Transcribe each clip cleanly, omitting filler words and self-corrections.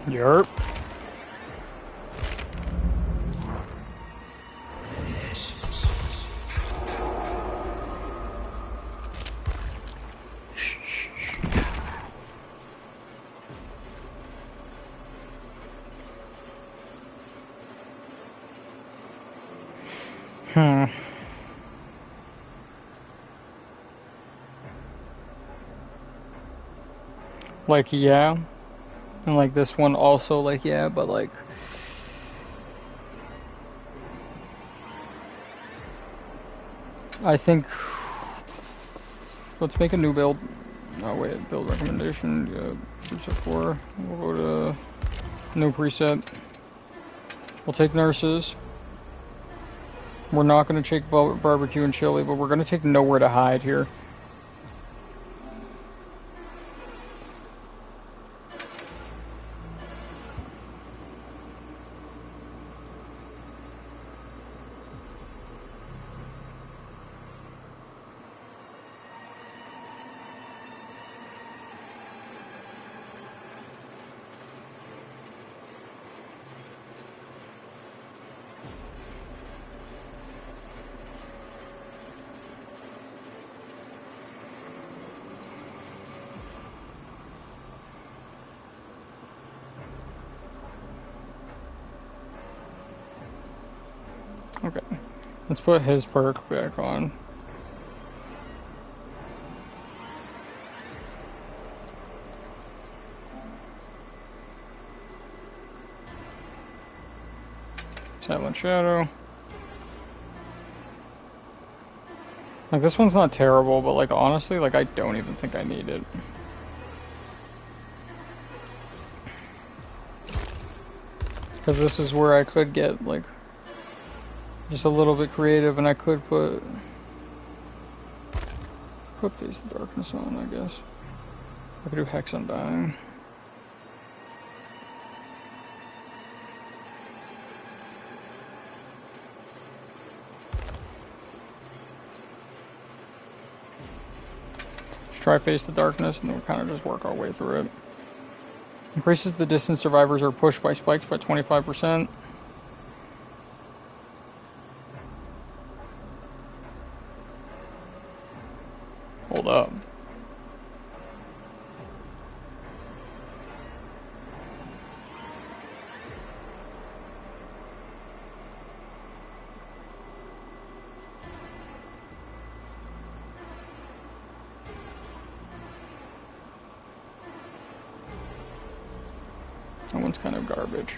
Yerp. Like, yeah. And, like, this one also, like, yeah, but, like... I think... Let's make a new build. Oh, wait. Build recommendation. Preset 4. We'll go to... New preset. We'll take nurses. We're not going to take barbecue and chili, but we're going to take nowhere to hide here. Okay. Let's put his perk back on. Silent Shadow. Like, this one's not terrible, but, like, honestly, like, I don't even think I need it. Because this is where I could get, like, just a little bit creative, and I could put Face the Darkness on, I guess. I could do Hex Undying. Let's try Face the Darkness, and then we'll kind of just work our way through it. Increases the distance survivors are pushed by spikes by 25%. Hold up. That one's kind of garbage.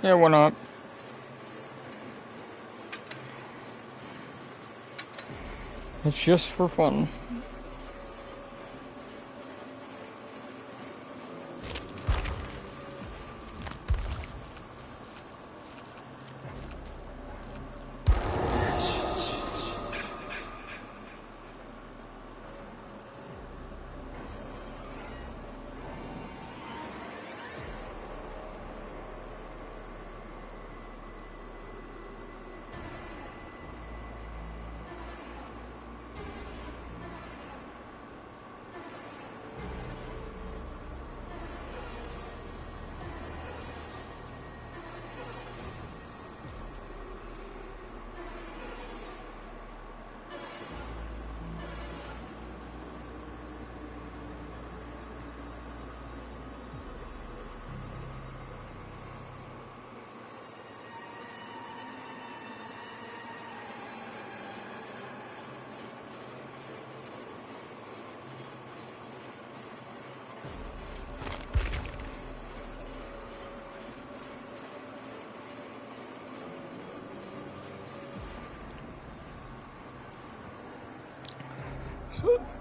Yeah, why not? It's just for fun.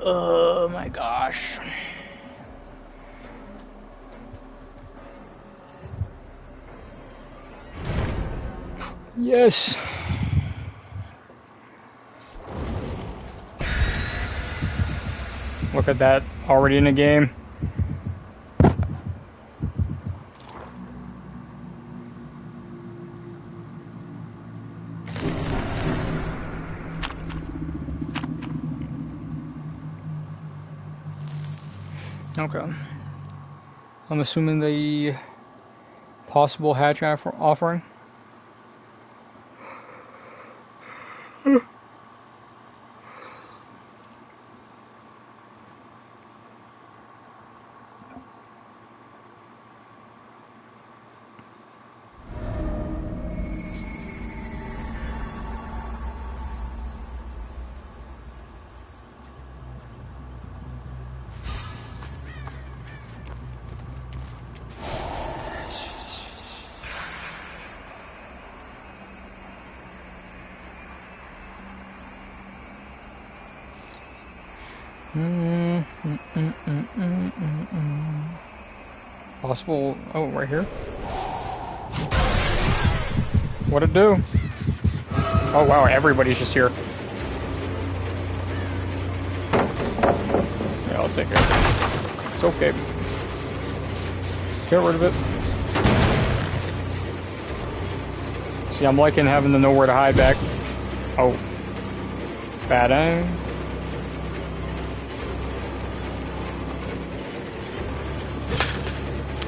Oh my gosh. Yes. Look at that, already in the game. Okay. I'm assuming the possible hatch offering. Possible. Oh, right here. What'd it do? Oh wow, everybody's just here. Yeah, I'll take it. It's okay. Get rid of it. See, I'm liking having to know where to hide back. Oh. Bad aim.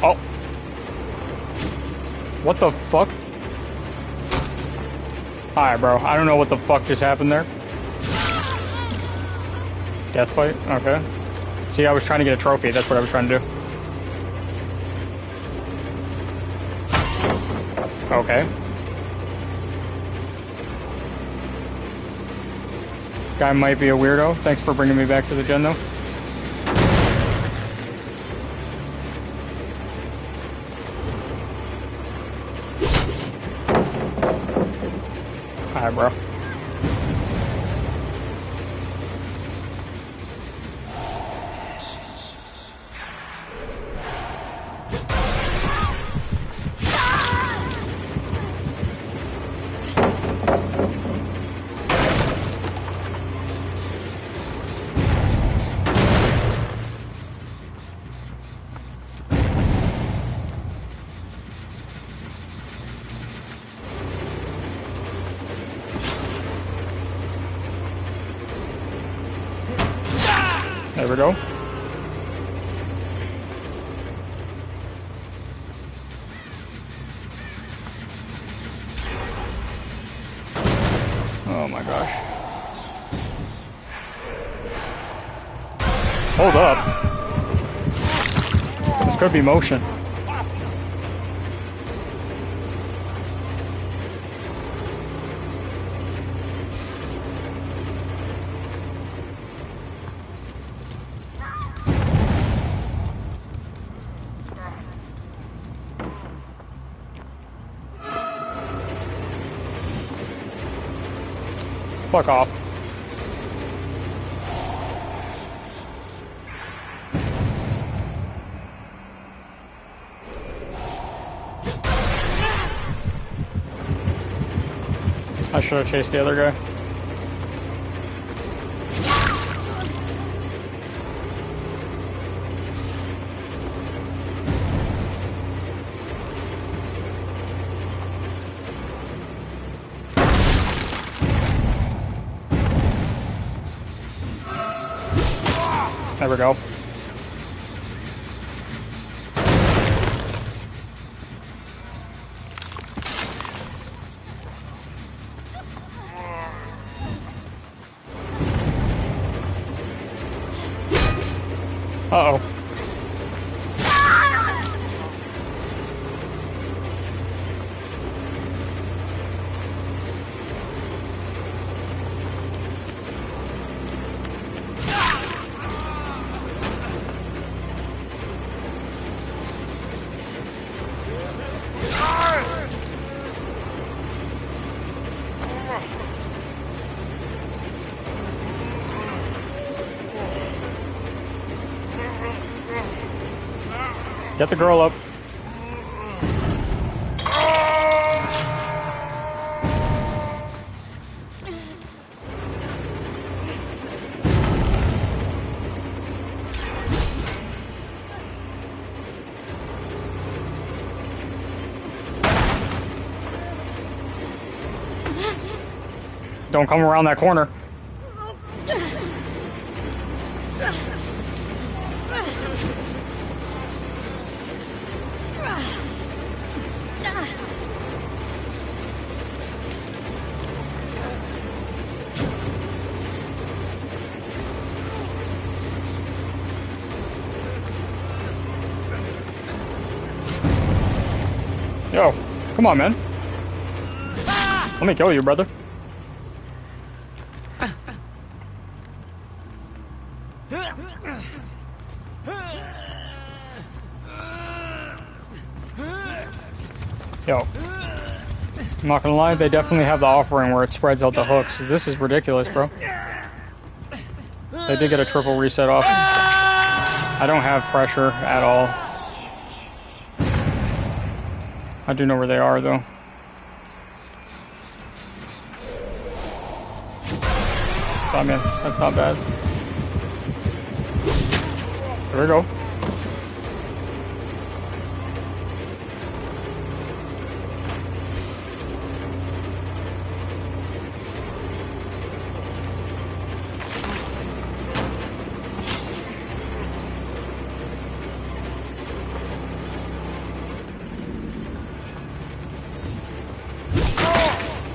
Oh. What the fuck? Alright, bro. I don't know what the fuck just happened there. Death fight? Okay. See, I was trying to get a trophy. That's what I was trying to do. Okay. Guy might be a weirdo. Thanks for bringing me back to the gen, though. Alright, bro. There we go. Oh my gosh. Hold up. This could be motion. Fuck off. I should have chased the other guy. There we go. Uh-oh. Get the girl up. Don't come around that corner. Yo, come on, man. Let me kill you, brother. Yo, I'm not gonna lie, they definitely have the offering where it spreads out the hooks. This is ridiculous, bro. They did get a triple reset off. I don't have pressure at all. I do know where they are, though. I mean, that's not bad. There we go.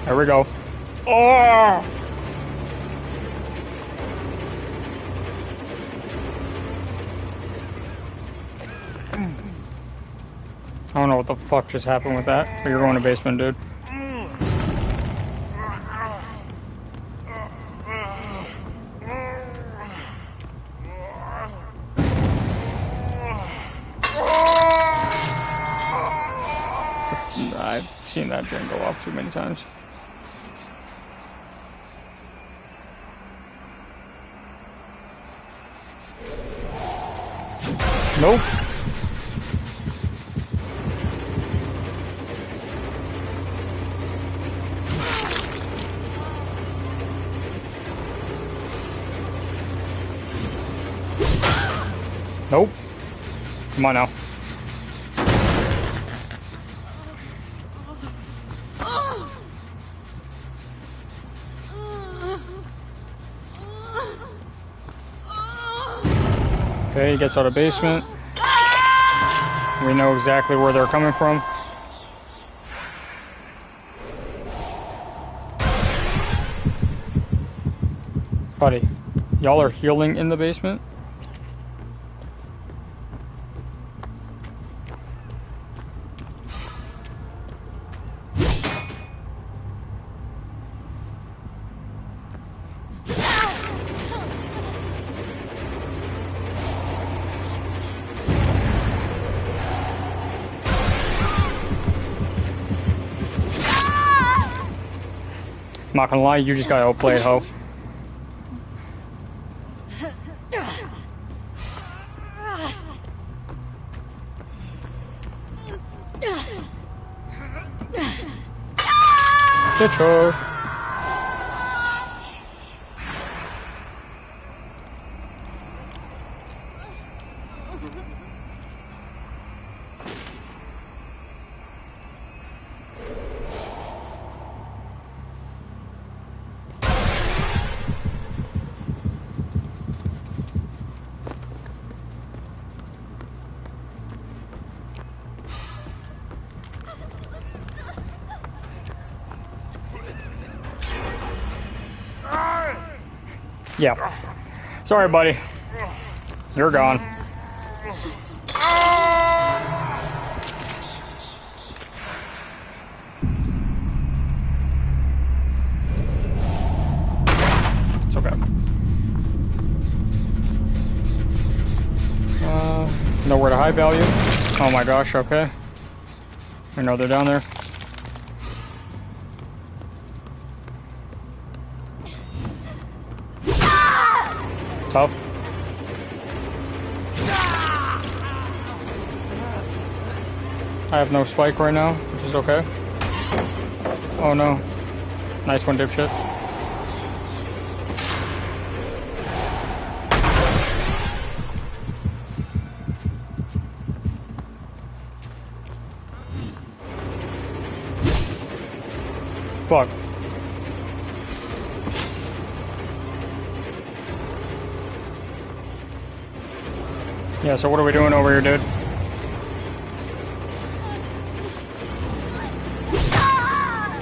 There we go. Oh! I don't know what the fuck just happened with that, but you're going to basement, dude. I've seen that gen go off too many times. Nope. Nope. Come on now. Okay, he gets out of basement. We know exactly where they're coming from. Buddy, y'all are healing in the basement? I'm not gonna lie, you just got outplayed, ho. Good choice. Yeah. Sorry, buddy. You're gone. It's okay. Nowhere to high value. Oh my gosh, okay. I know they're down there. Tough. I have no spike right now, which is okay. Oh no. Nice one, dipshit. Fuck. Yeah, so what are we doing over here, dude?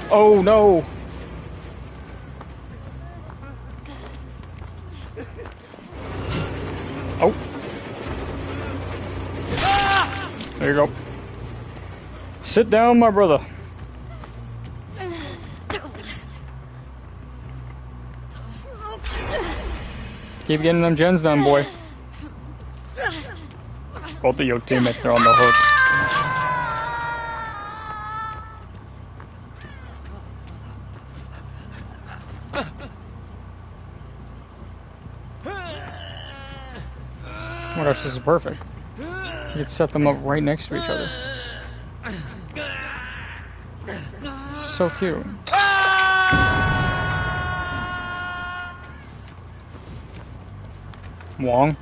Oh, no! Oh. There you go. Sit down, my brother. Keep getting them gens done, boy. Both of your teammates are on the hook. Oh my gosh, this is perfect. You can set them up right next to each other. So cute. Wong.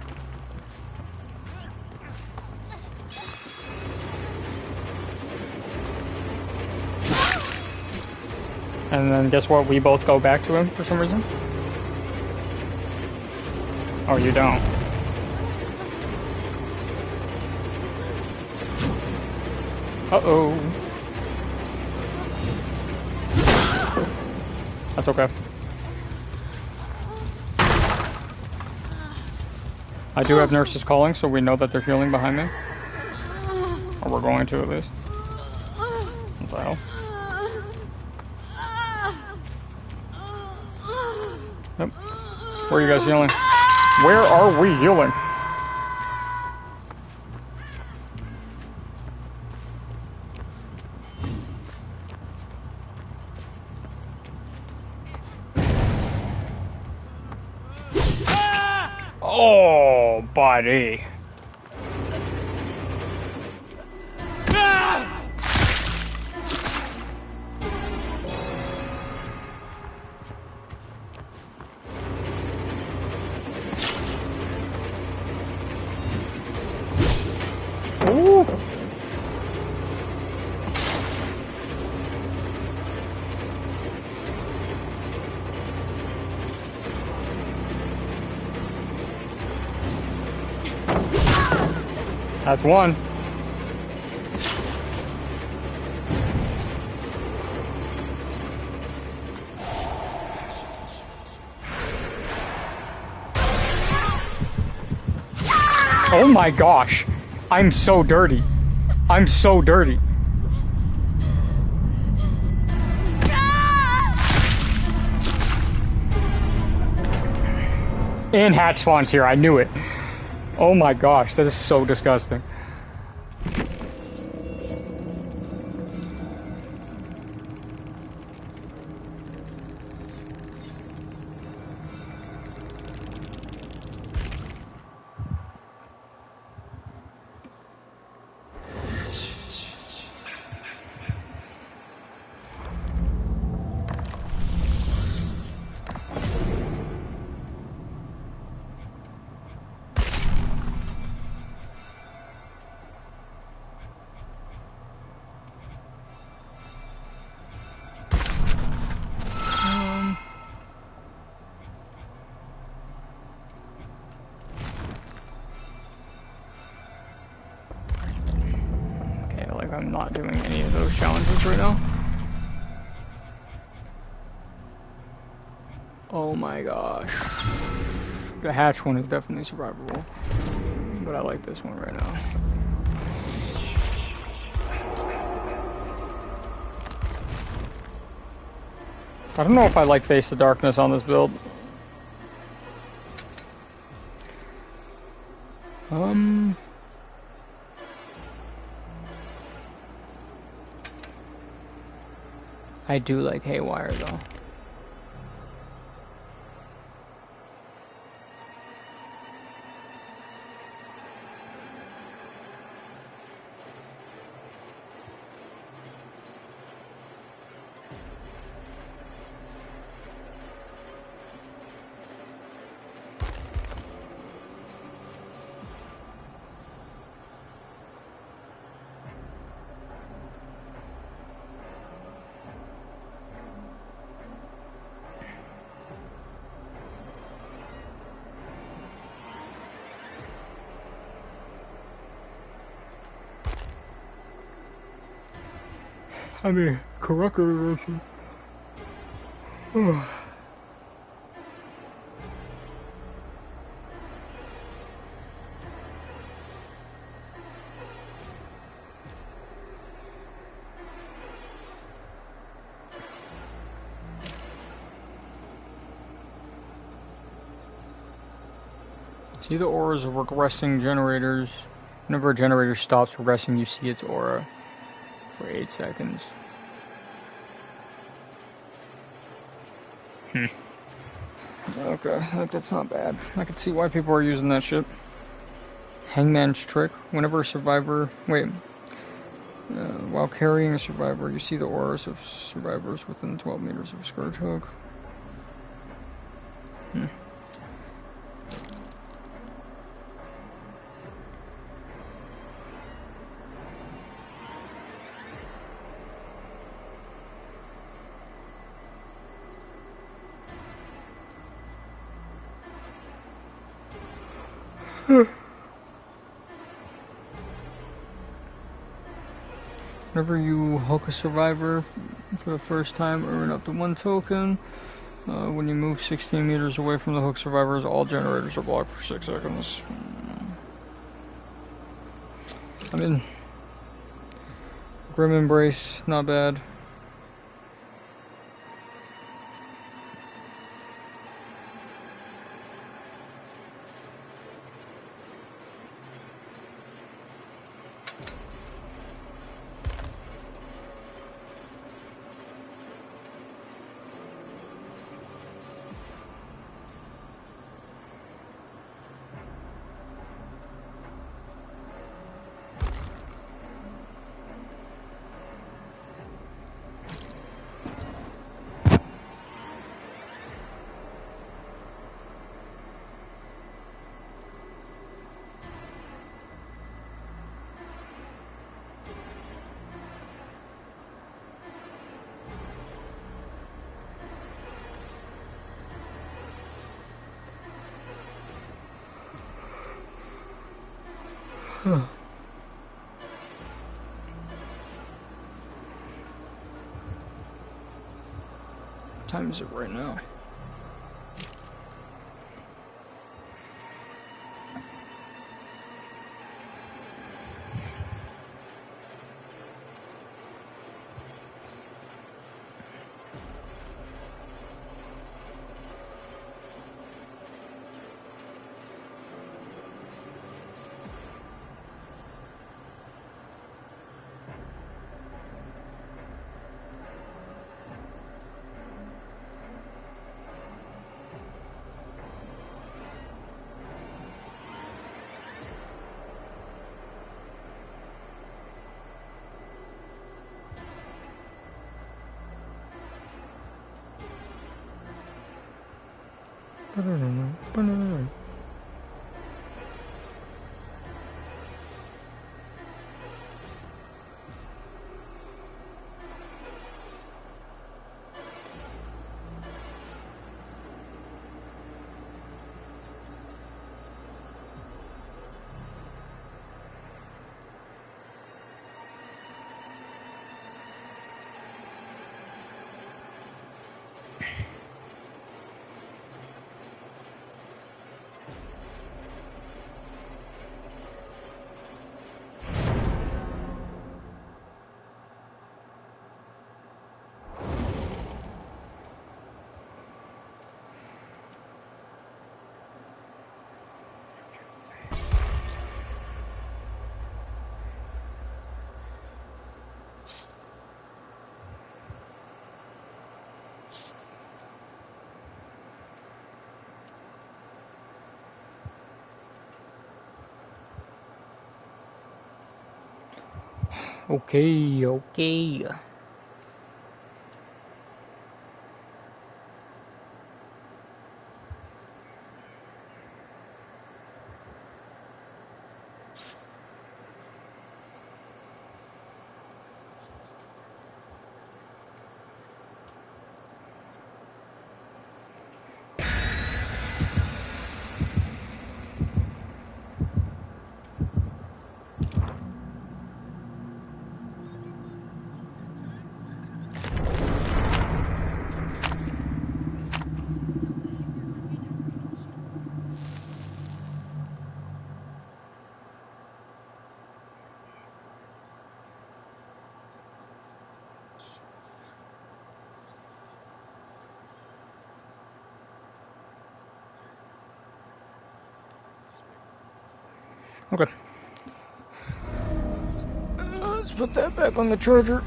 And then guess what? We both go back to him for some reason. Oh, you don't. Uh-oh. That's okay. I do have nurses calling, so we know that they're healing behind me. Or we're going to, at least. What the hell? Yep. Where are you guys healing? Where are we healing? Oh, buddy. Ooh. That's one. Oh my gosh. I'm so dirty. I'm so dirty. And Hat Swan's here. I knew it. Oh my gosh, that is so disgusting. I'm not doing any of those challenges right now. Oh my gosh. The hatch one is definitely survivable. But I like this one right now. I don't know if I like Face the Darkness on this build. I do like Haywire though. I mean, correct version. See the auras of regressing generators. Whenever a generator stops regressing, you see its aura for 8 seconds. Okay, I think that's not bad. I can see why people are using that shit. Hangman's trick. Whenever a survivor... while carrying a survivor, you see the auras of survivors within 12 meters of a Scourge Hook. Whenever you hook a survivor for the first time, earn up to 1 token. When you move 16 meters away from the hook survivors, all generators are blocked for 6 seconds. I mean, Grim Embrace, not bad. What time is it right now? Okay. Okay. Let's put that back on the charger.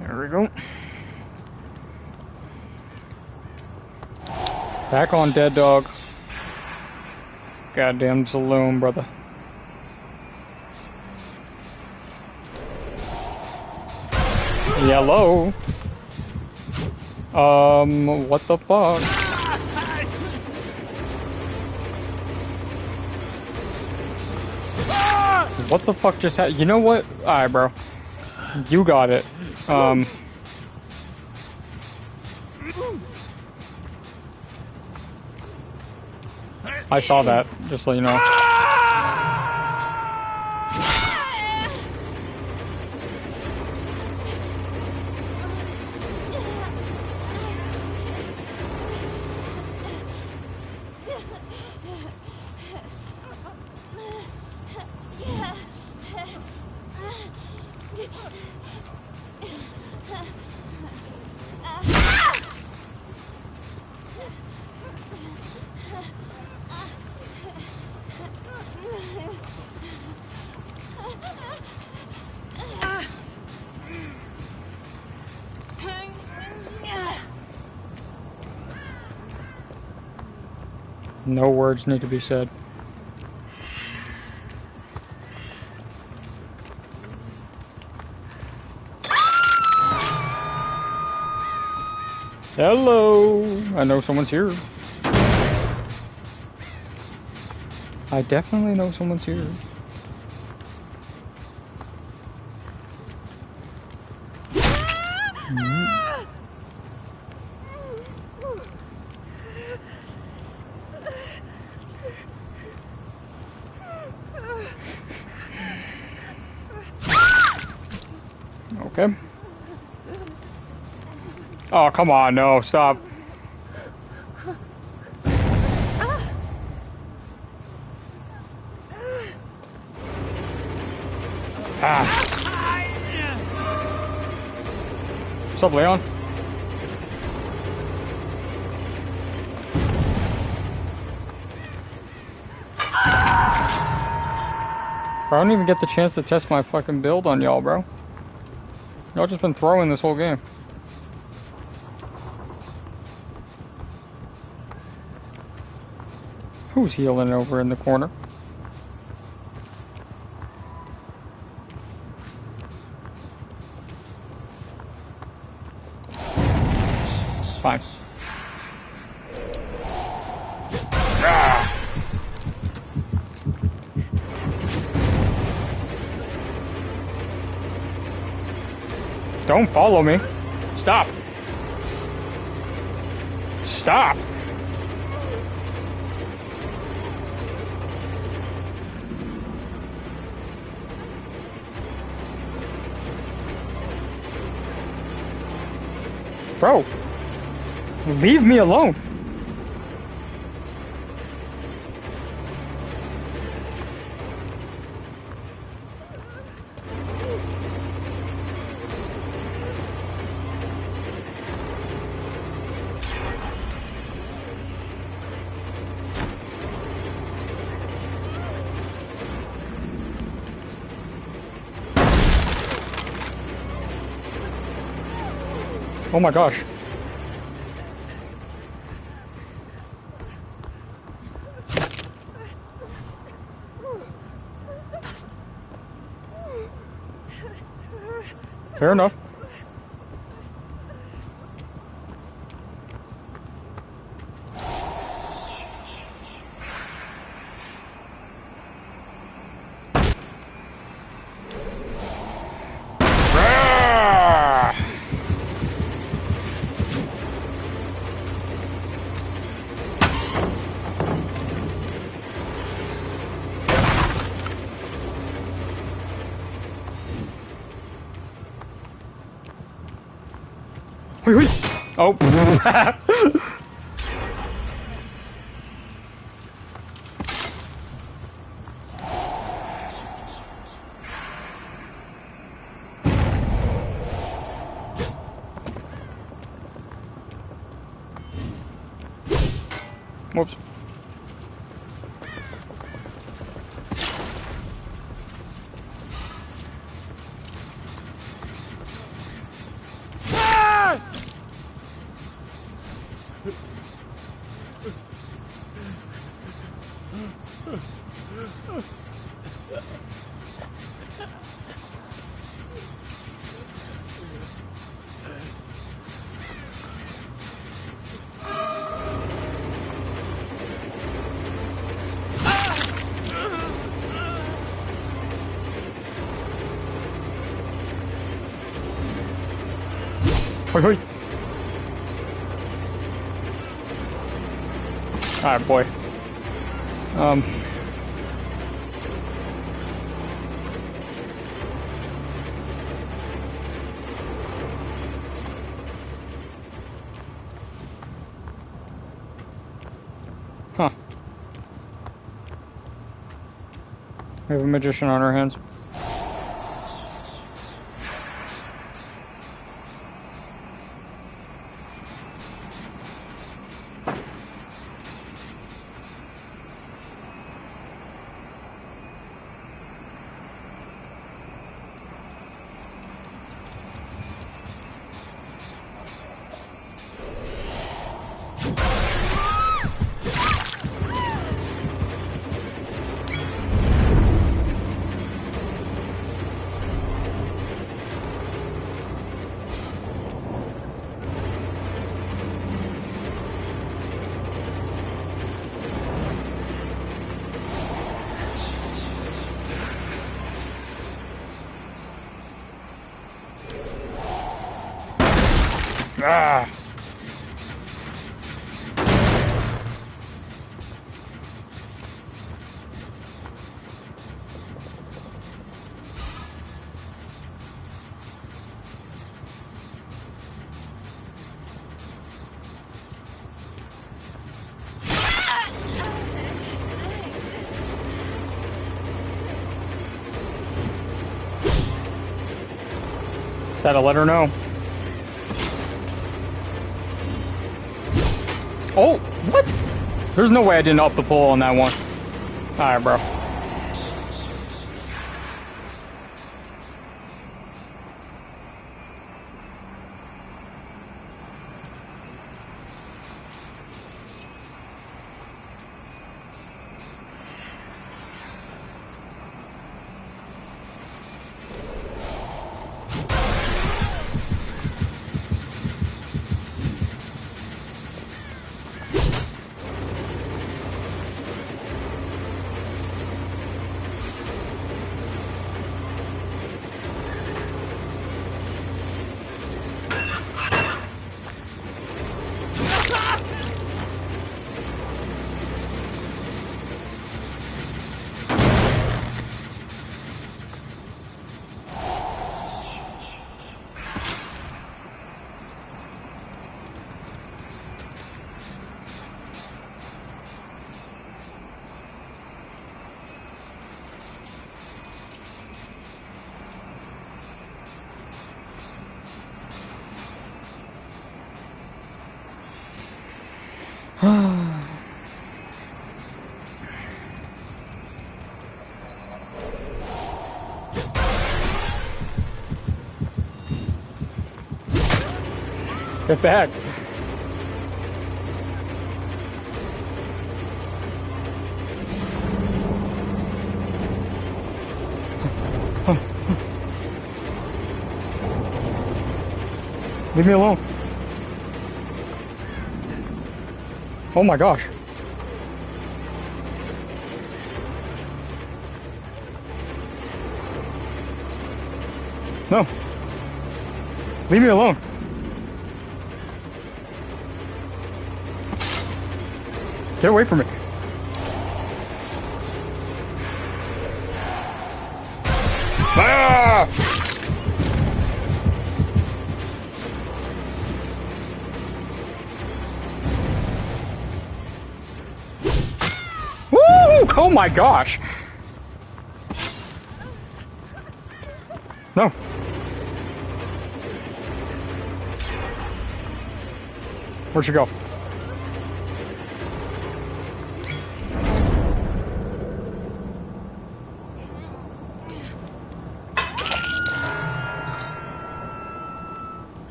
There we go. Back on, dead dog. Goddamn saloon, brother. Yellow. What the fuck? What the fuck just happened? You know what? Alright, bro. You got it. I saw that, just so you know. No words need to be said. Hello! I know someone's here. I definitely know someone's here. Okay. Oh, come on, no, stop. Ah. What's up, Leon? Bro, I don't even get the chance to test my fucking build on y'all, bro. Y'all just been throwing this whole game. Who's healing over in the corner? Fine. Ah. Don't follow me. Stop. Stop. Bro, leave me alone. Oh my gosh. Fair enough. Oh. Whoops. Hoi hoi. Alright, boy. Huh. We have a magician on our hands. Ah! Said to let her know. Oh, what? There's no way I didn't up the pole on that one. Alright, bro. Get back. Leave me alone. Oh my gosh. No. Leave me alone. Get away from me. Ah! Woo! Oh my gosh. No. Where'd she go?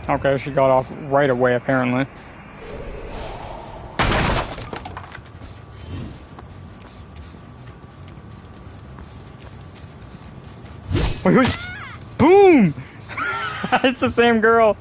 Okay, she got off right away, apparently. Wait, wait! Boom! It's the same girl!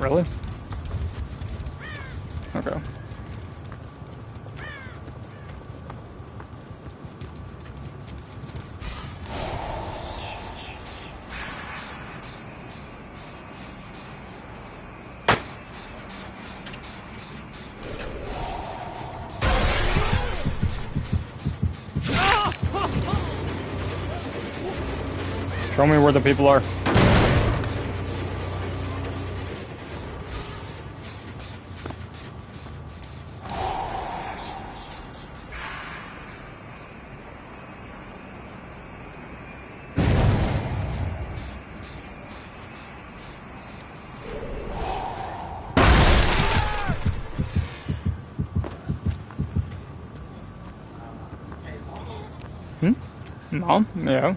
Really? Okay. Show me where the people are. Mom? Yeah.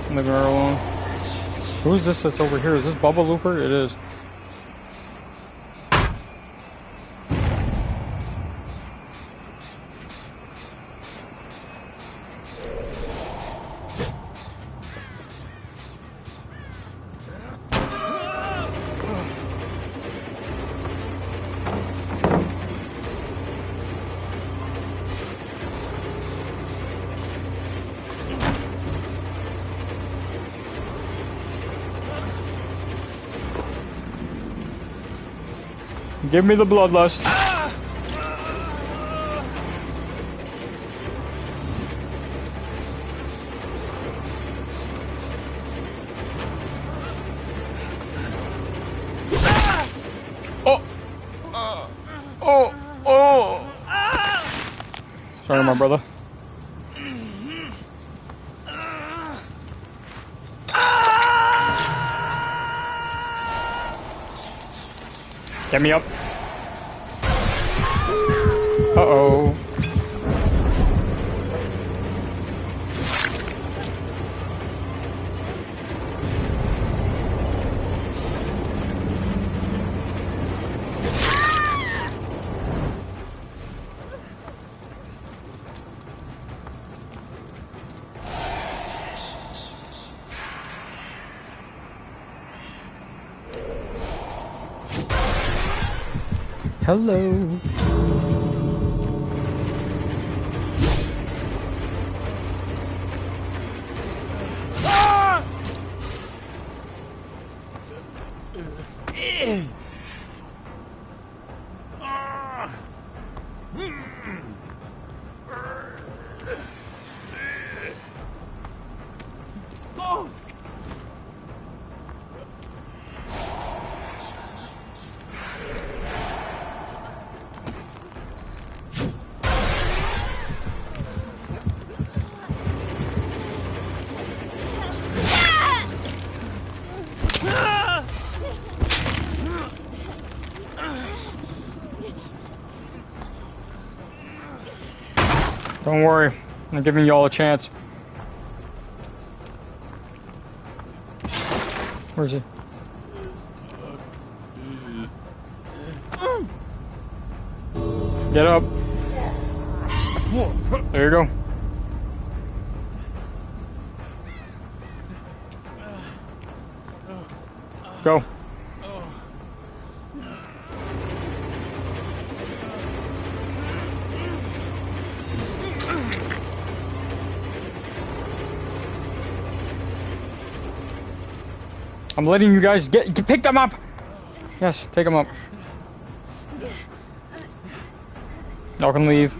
Leaving her alone. Who's this that's over here? Is this Bubba Looper? It is. Give me the bloodlust. Oh. Sorry, my brother. Get me up. Uh-oh. Hello. Don't worry, I'm giving y'all a chance. Where is he? Get up. There you go. Go. I'm letting you guys pick them up. Yes, take them up. Y'all can leave.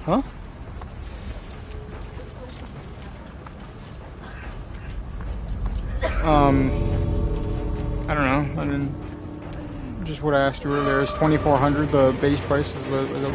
Huh? I don't know. I mean, just what I asked you earlier. Is 2,400 the base price? Is what, right?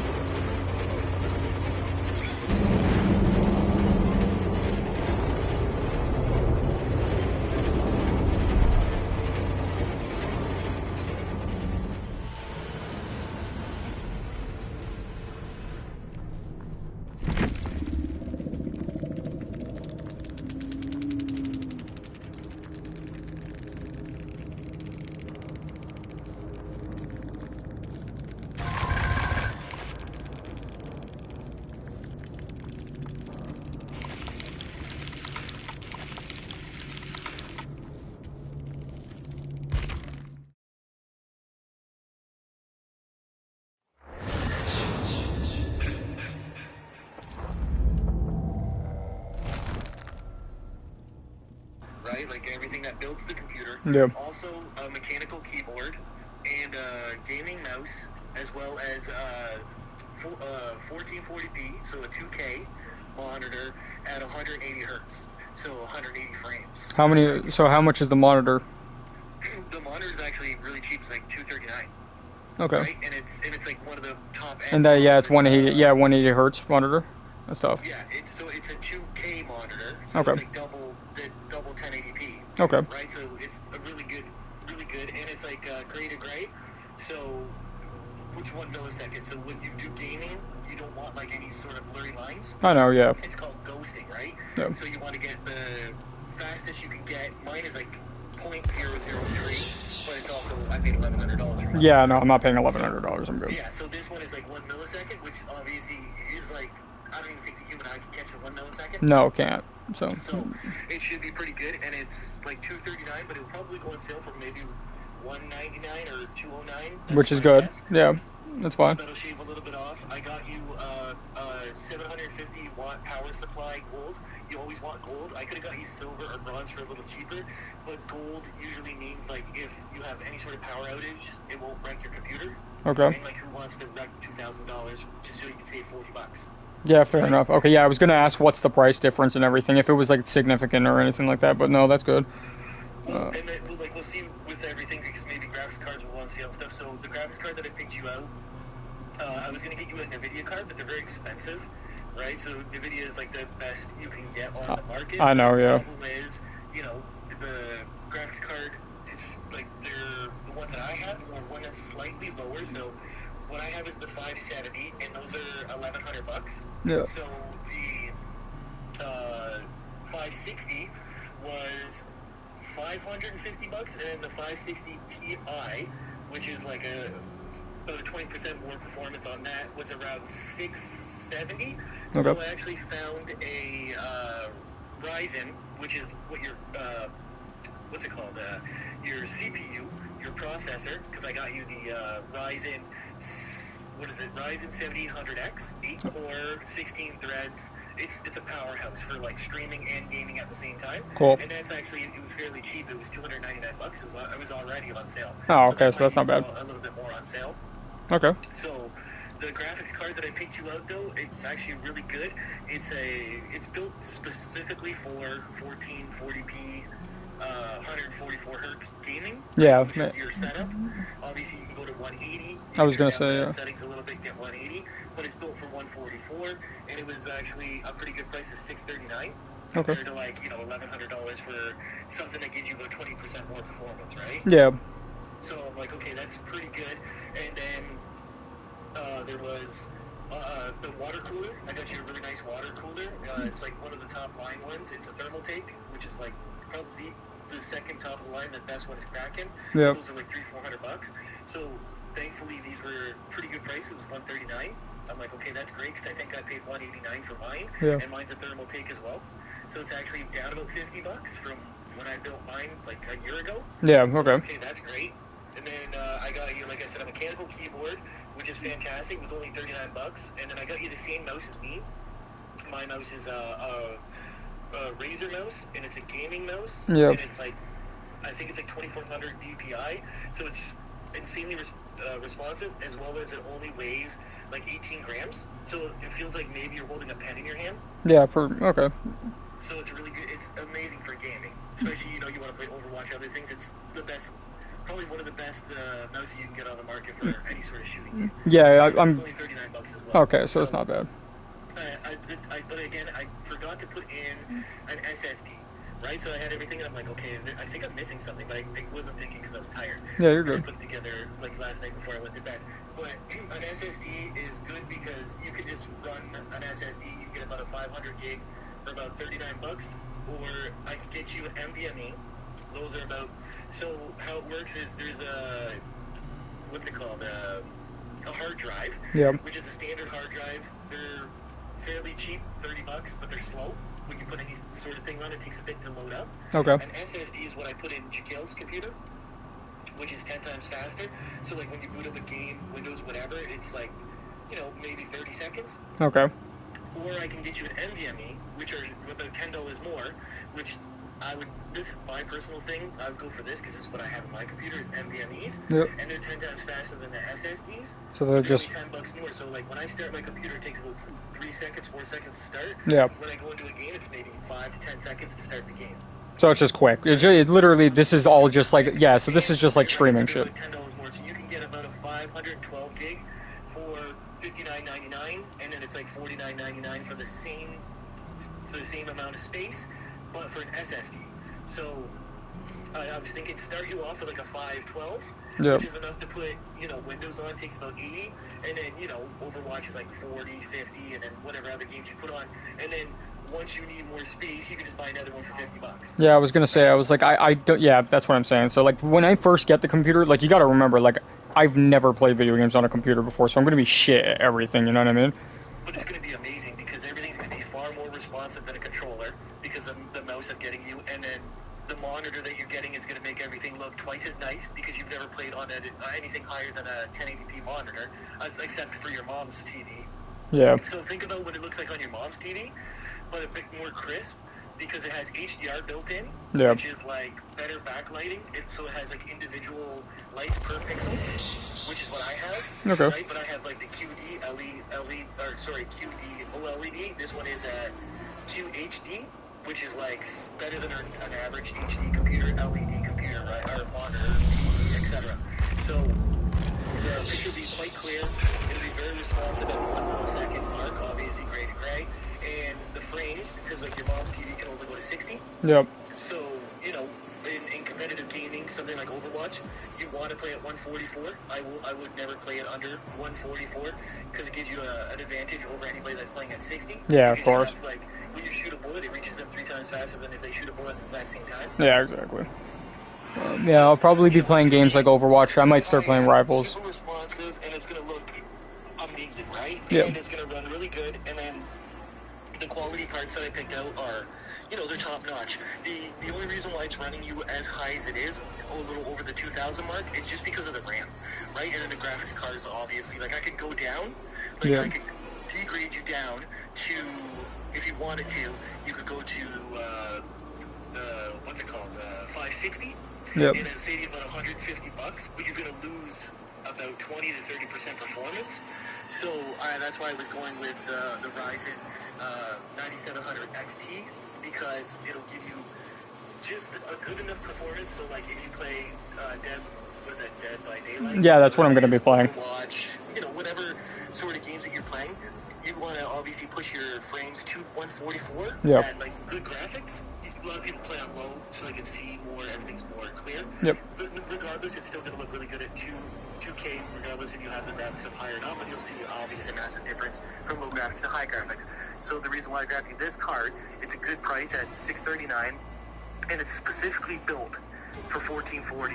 Like everything that builds the computer. Yeah. Also a mechanical keyboard and a gaming mouse, as well as 1440p, so a 2K monitor at 180 hertz, so 180 frames. How many? So how much is the monitor? The monitor is actually really cheap. It's like $239. Okay. Right? And it's like one of the top end. And that, yeah, it's 180. Yeah, 180 hertz monitor. That's tough. Yeah, it's a 2K monitor, so okay. It's like double 1080p. Okay. Right, so it's a really good, and it's like gray to gray. So, which 1 millisecond? So when you do gaming, you don't want like any sort of blurry lines. I know, yeah. It's called ghosting, right? Yeah. So you want to get the fastest you can get. Mine is like 0.003, but it's also, I paid $1,100 for mine. Yeah, no, I'm not paying $1,100. I'm good. Yeah, so this one is like 1 millisecond, which obviously is like, I don't even think the human eye can catch a 1 millisecond. No, can't. So it should be pretty good, and it's like $239, but it will probably go on sale for maybe $199 or $209. Which is good. Yeah, that's fine. That'll shave a little bit off. I got you a 750 watt power supply gold. You always want gold. I could have got you silver or bronze for a little cheaper, but gold usually means like if you have any sort of power outage, it won't wreck your computer. Okay. And like who wants to wreck $2,000 just so you can save $40? Yeah, fair enough. Okay, yeah, I was gonna ask what's the price difference and everything, if it was like significant or anything like that, but no, that's good. Well, and then we'll see with everything, because maybe graphics cards will on sale and stuff. So the graphics card that I picked you out, I was gonna get you a NVIDIA card, but they're very expensive, right? So NVIDIA is like the best you can get on the market. I know, yeah. The problem is, you know, the graphics card is like the one that I have, or one that's slightly lower. So what I have is the 570, and those are $1,100. Yeah. So the 560 was $550, and then the 560 Ti, which is like about 20% more performance on that, was around $670. Okay. So I actually found a Ryzen, which is what your what's it called? Your CPU, your processor, because I got you the Ryzen. What is it? Ryzen 7800X, 8-core, 16 threads. It's a powerhouse for like streaming and gaming at the same time. Cool. And that's actually, it was fairly cheap. It was $299. It was already on sale. Oh, okay, so that's not bad. A little bit more on sale. Okay. So the graphics card that I picked you out though, it's actually really good. It's built specifically for 1440p. 144 hertz gaming. Yeah. Which is your setup. Obviously, you can go to 180. I was gonna say, yeah. Settings a little bit, get 180, but it's built for 144, and it was actually a pretty good price of $639. Compared to like $1,100 for something that gives you about 20% more performance, right? Yeah. So I'm like, okay, that's pretty good. And then there was the water cooler. I got you a really nice water cooler. It's like one of the top line ones. It's a Thermaltake, which is like probably the second top of the line. The best one is Kraken. Yeah. Those are like $300-400. So thankfully these were pretty good prices. It was $139. I'm like, okay, that's great, because I think I paid $189 for mine. Yeah. And mine's a Thermaltake as well. So it's actually down about $50 from when I built mine like a year ago. Yeah. Okay. So, okay, that's great. And then I got you, like I said, a mechanical keyboard, which is fantastic. It was only $39. And then I got you the same mouse as me. My mouse is Razer mouse, and it's a gaming mouse. Yep. And it's like, I think it's like 2400 DPI, so it's insanely responsive, as well as it only weighs like 18 grams. So it feels like maybe you're holding a pen in your hand. Yeah, okay. So it's really good. It's amazing for gaming, especially you want to play Overwatch, other things. It's the best, probably one of the best mouses you can get on the market for any sort of shooting game. Yeah, It's only $39 as well. Okay, so it's not bad. But again, I forgot to put in an SSD, right? So I had everything, and I'm like, okay, I think I'm missing something, but I wasn't thinking because I was tired. Yeah, you're good. I put it together like last night before I went to bed. But an SSD is good because you can just run an SSD. You can get about a 500 gig for about $39, or I could get you an NVMe. Those are about. So how it works is there's a what's it called? A hard drive, which is a standard hard drive. They're fairly cheap, $30, but they're slow. When you put any sort of thing on it, takes a bit to load up. Okay. An SSD is what I put in Shaquille's computer, which is 10 times faster. So like when you boot up a game, Windows, whatever, it's like, maybe 30 seconds. Okay. Or I can get you an NVMe, which are about $10 more, which this is my personal thing. I would go for this because this is what I have in my computer is NVMe's. Yep. And they're 10 times faster than the SSDs. So they're just $10 more. So like when I start my computer, it takes about 3 seconds, 4 seconds to start. Yeah. When I go into a game, it's maybe 5 to 10 seconds to start the game. So it's just quick. It literally, this is all just like, so this is just like streaming shit. $10 more. So you can get about a 512 gig for $59.99, and then it's like $49.99 for the same amount of space, but for an SSD. So I was thinking start you off with like a 512, which is enough to put, Windows on, takes about 80, and then, Overwatch is like 40, 50, and then whatever other games you put on, and then once you need more space, you can just buy another one for $50. Yeah, I was gonna say, I was like, I don't, yeah, that's what I'm saying. So like when I first get the computer, like you gotta remember, like I've never played video games on a computer before, so I'm gonna be shit at everything, you know what I mean? But it's gonna be amazing because everything's gonna be far more responsive than a controller because of the mouse I'm getting you, and then the monitor that you're getting is going to make everything look twice as nice because you've never played on anything higher than a 1080p monitor, except for your mom's TV. Yeah. So think about what it looks like on your mom's TV, but a bit more crisp because it has HDR built in, which is like better backlighting. So it has like individual lights per pixel, which is what I have. Okay. Right? But I have like the QD QD OLED. This one is a QHD, which is like better than an average HD computer, LED computer, right, or monitor, TV, etc. So the picture will be quite clear. It'll be very responsive at 1 millisecond mark, obviously gray to gray, and the frames, because like your mom's TV can only go to 60. Yep. So in competitive gaming, something like Overwatch, you want to play at 144. I would never play it under 144 because it gives you an advantage over anybody that's playing at 60. Yeah, of course. Like when you shoot a bullet, it reaches them 3 times faster than if they shoot a bullet at the exact same time. Yeah, exactly. Yeah, I'll probably be playing games like Overwatch. I might start playing Rivals. Super responsive, and it's gonna look amazing, right? Yeah. And it's gonna run really good, and then the quality parts that I picked out are, they're top notch. The only reason why it's running you as high as it is, a little over the 2,000 mark, it's just because of the RAM, right? And then the graphics cards, obviously. Like I could go down, I could degrade you down to, if you wanted to, you could go to what's it called, 560. Yep. And it'll save you about $150, but you're gonna lose about 20 to 30% performance. So that's why I was going with the Ryzen 9700 XT, because it'll give you just a good enough performance. So like if you play Dead by Daylight? Yeah, that's what I'm gonna be playing. Watch, whatever sort of games that you're playing, you want to obviously push your frames to 144 and like good graphics. A lot of people play on low so they can see more, everything's more clear. Yep. But regardless, it's still going to look really good at 2K, regardless if you have the graphics up higher or not, but you'll see obviously a massive difference from low graphics to high graphics. So the reason why I grabbed you this card, it's a good price at $639, and it's specifically built for 1440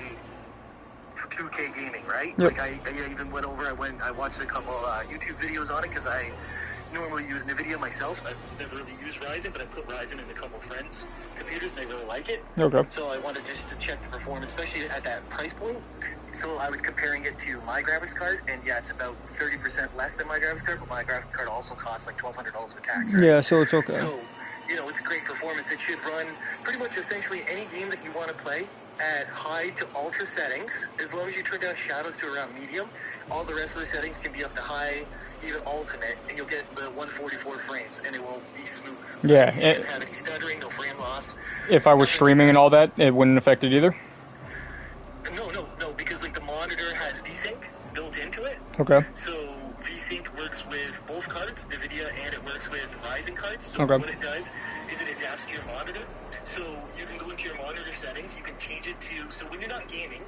for 2K gaming, right? Yep. Like I even went over, I watched a couple YouTube videos on it because I normally use NVIDIA myself. I've never really used Ryzen, but I put Ryzen in a couple friends' computers and they really like it. Okay. So I wanted just to check the performance, especially at that price point. So I was comparing it to my graphics card, and yeah, it's about 30% less than my graphics card, but my graphics card also costs like $1,200 with tax. Right? Yeah, so it's okay. So, you know, it's great performance. It should run pretty much essentially any game that you want to play at high to ultra settings. As long as you turn down shadows to around medium, all the rest of the settings can be up to high, even ultimate, and you'll get the 144 frames, and it will be smooth. Yeah. You shouldn't have any stuttering, no frame loss. If I was streaming and all that, it wouldn't affect it either? No, because like the monitor has VSync built into it. Okay. So VSync works with both cards, NVIDIA, and it works with Ryzen cards. So Okay. what it does is it adapts to your monitor. So you can go into your monitor settings, you can change it to, so when you're not gaming,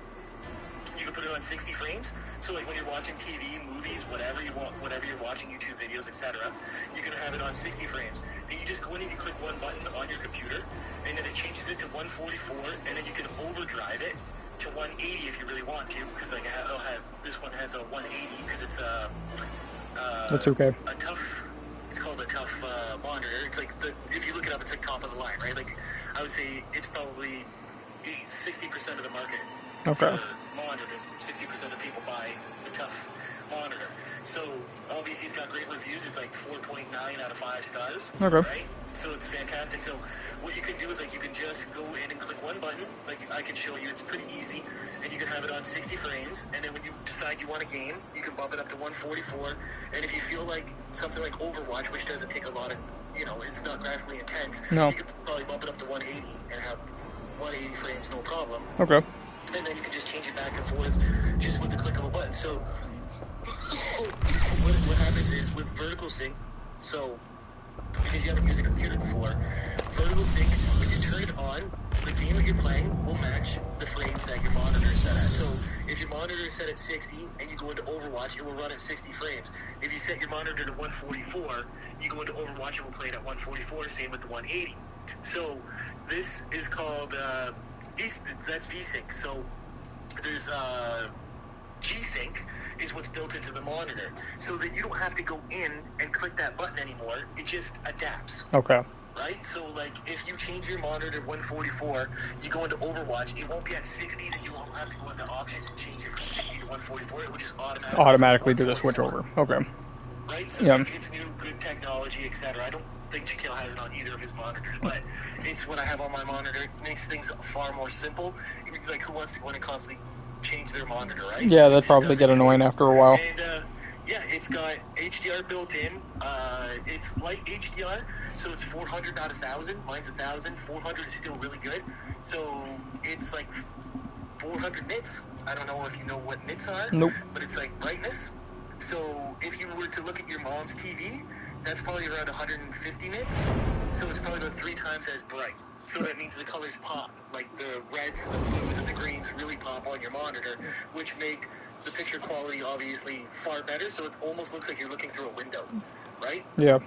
you can put it on 60 frames. So like when you're watching TV, movies, whatever you want, whatever you're watching, YouTube videos, etc., you can have it on 60 frames. Then you just go in and you click one button on your computer, and then it changes it to 144, and then you can overdrive it to 180 if you really want to, because like I'll have this one has a 180 because it's a That's okay. a tough. It's called a tough monitor. It's like if you look it up, it's like top of the line, right? Like I would say it's probably 60% of the market. Okay. For monitors, 60% of people buy the tough monitor. So obviously it's got great reviews. It's like 4.9 out of 5 stars. Okay. Right? So it's fantastic. So what you can do is like you can just go in and click one button. Like I can show you, it's pretty easy, and you can have it on 60 frames. And then when you decide you want a game, you can bump it up to 144. And if you feel like something like Overwatch, which doesn't take a lot of, you know, it's not graphically intense, No. you could probably bump it up to 180 and have 180 frames, no problem. Okay. And then you can just change it back and forth just with the click of a button. So what happens is with vertical sync, so because you haven't used a computer before, vertical sync, when you turn it on, the game that you're playing will match the frames that your monitor is set at. So if your monitor is set at 60 and you go into Overwatch, it will run at 60 frames. If you set your monitor to 144, you go into Overwatch, it will play it at 144, same with the 180. So this is called that's VSync. So there's G-Sync is what's built into the monitor, so that you don't have to go in and click that button anymore. It just adapts. Okay. Right? So like if you change your monitor to 144, you go into Overwatch, it won't be at 60, then you won't have to go into options and change it from 60 to 144. It will just Automatically do the switch over. Okay. Right? So Yeah. it's new, good technology, etc. I don't think Jakil has it on either of his monitors, but it's what I have on my monitor. It makes things far more simple. Like, who wants to go in and constantly change their monitor, right? Yeah, that'd probably get annoying after a while. And, yeah, it's got HDR built in. It's light HDR, so it's 400, not 1,000. Mine's 1,000. 400 is still really good. So it's like 400 nits. I don't know if you know what nits are. Nope. But it's like brightness. So if you were to look at your mom's TV, that's probably around 150 nits. So it's probably about 3 times as bright. So that means the colors pop. Like the reds, the blues, and the greens really pop on your monitor, which make the picture quality obviously far better. So it almost looks like you're looking through a window, right? Yeah.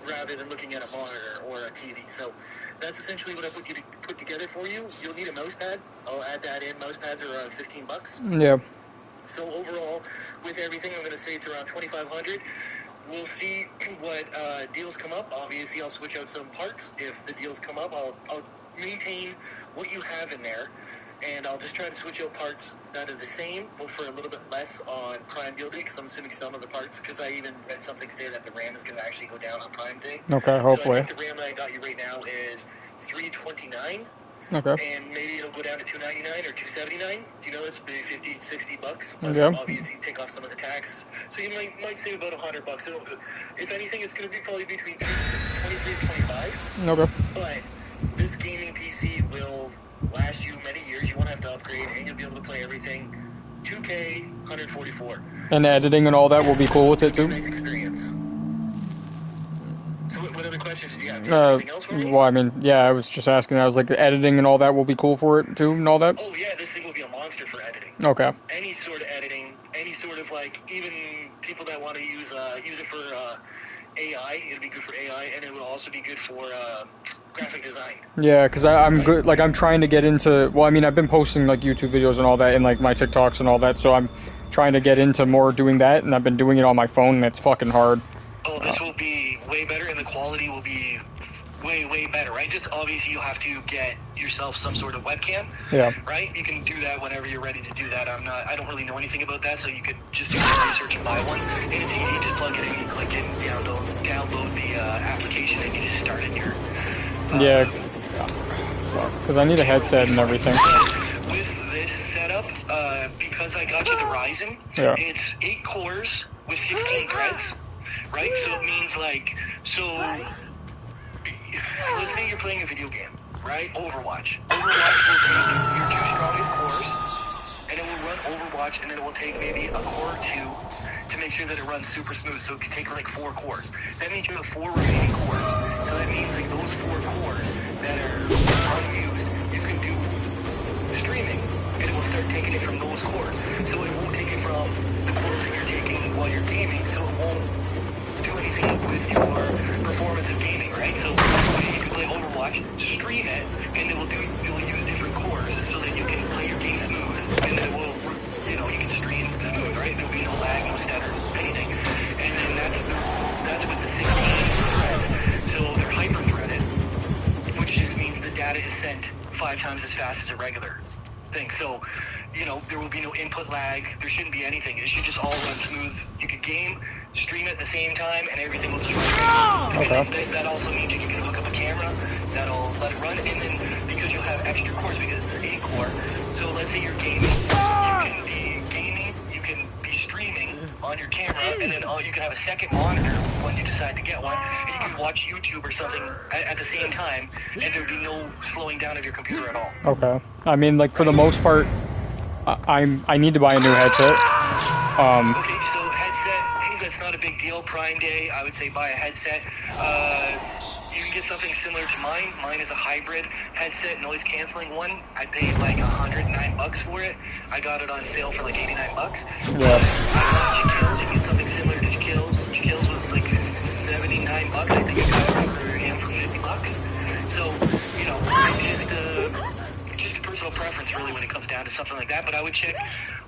Rather than looking at a monitor or a TV. So that's essentially what I put together for you. You'll need a mouse pad. I'll add that in. Mouse pads are around $15. Yeah. So overall, with everything, I'm going to say it's around $2,500. We'll see what deals come up. Obviously, I'll switch out some parts. If the deals come up, I'll maintain what you have in there, and I'll just try to switch out parts that are the same, but for a little bit less on Prime Deal Day, because I'm assuming some of the parts, because I even read something today that the RAM is going to actually go down on Prime Day. Okay, hopefully. So I think the RAM that I got you right now is $329. Okay. And maybe it'll go down to $299 or $279. You know, that's maybe $50, $60. Plus, Yeah. obviously, take off some of the tax. So you might save about $100. If anything, it's going to be probably between $23 and $25. Okay. But this gaming PC will last you many years. You won't have to upgrade, and you'll be able to play everything 2K, 144. And the editing and all that will be cool with it too? Nice experience. So what other questions do you have? Do you have anything else for me? Well, I mean, yeah, I was just asking. I was like, the editing and all that will be cool for it too, and all that. Oh yeah, this thing will be a monster for editing. Okay. Any sort of editing, any sort of like, even people that want to use it for AI, it'll be good for AI, and it will also be good for graphic design. Yeah, because I'm good. Like, I'm trying to get into. Well, I mean, I've been posting like YouTube videos and all that, and like my TikToks and all that. So I'm trying to get into more doing that, and I've been doing it on my phone, and it's fucking hard. Oh, this will be way better, and the quality will be way better, right? Just obviously you'll have to get yourself some sort of webcam. Yeah. Right? You can do that whenever you're ready to do that. I don't really know anything about that, so you could just do some research and buy one. And it's easy, just plug it in, you click it, download the application, and you just start in your Yeah. Because I need a headset and everything. With this setup, because I got you the Ryzen, Yeah. it's 8 cores with 16 threads, right? So it means like, let's say you're playing a video game, right? Overwatch. Overwatch will take your 2 strongest cores, and it will run Overwatch, and then it will take maybe a core or 2 to make sure that it runs super smooth. So it could take like 4 cores. That means you have 4 remaining cores. So that means like those 4 cores that are unused, you can do streaming, and it will start taking it from those cores. So it won't take it from the cores that you're taking while you're gaming, so it won't do anything with your performance of gaming, right? So you can play Overwatch, stream it, and it will use different cores so that you can play your game smooth, and then it will, you can stream smooth, right? There'll be no lag, no stutter, anything. And then that's with the 16 threads. So they're hyper-threaded, which just means the data is sent 5 times as fast as a regular thing. So, there will be no input lag. There shouldn't be anything. It should just all run smooth. You could game, stream at the same time, and everything will just run. Okay. That also means you can hook up a camera that'll let it run, and then because you'll have extra cores because it's an 8-core. So let's say you're gaming, you can be gaming, you can be streaming on your camera, and then you can have a second monitor when you decide to get one, and you can watch YouTube or something at the same time, and there'd be no slowing down of your computer at all. Okay. I mean, like, for the most part, I need to buy a new headset. Okay, so headset, that's not a big deal. Prime Day, I would say buy a headset. You can get something similar to mine. Mine is a hybrid headset, noise canceling one. I paid like $109 for it. I got it on sale for like $89. Yeah. Jakills, you can get something similar to Jakills. Jakills was like $79. I think I got it for him for $50. So, just a personal preference really when it comes down to something like that. But I would check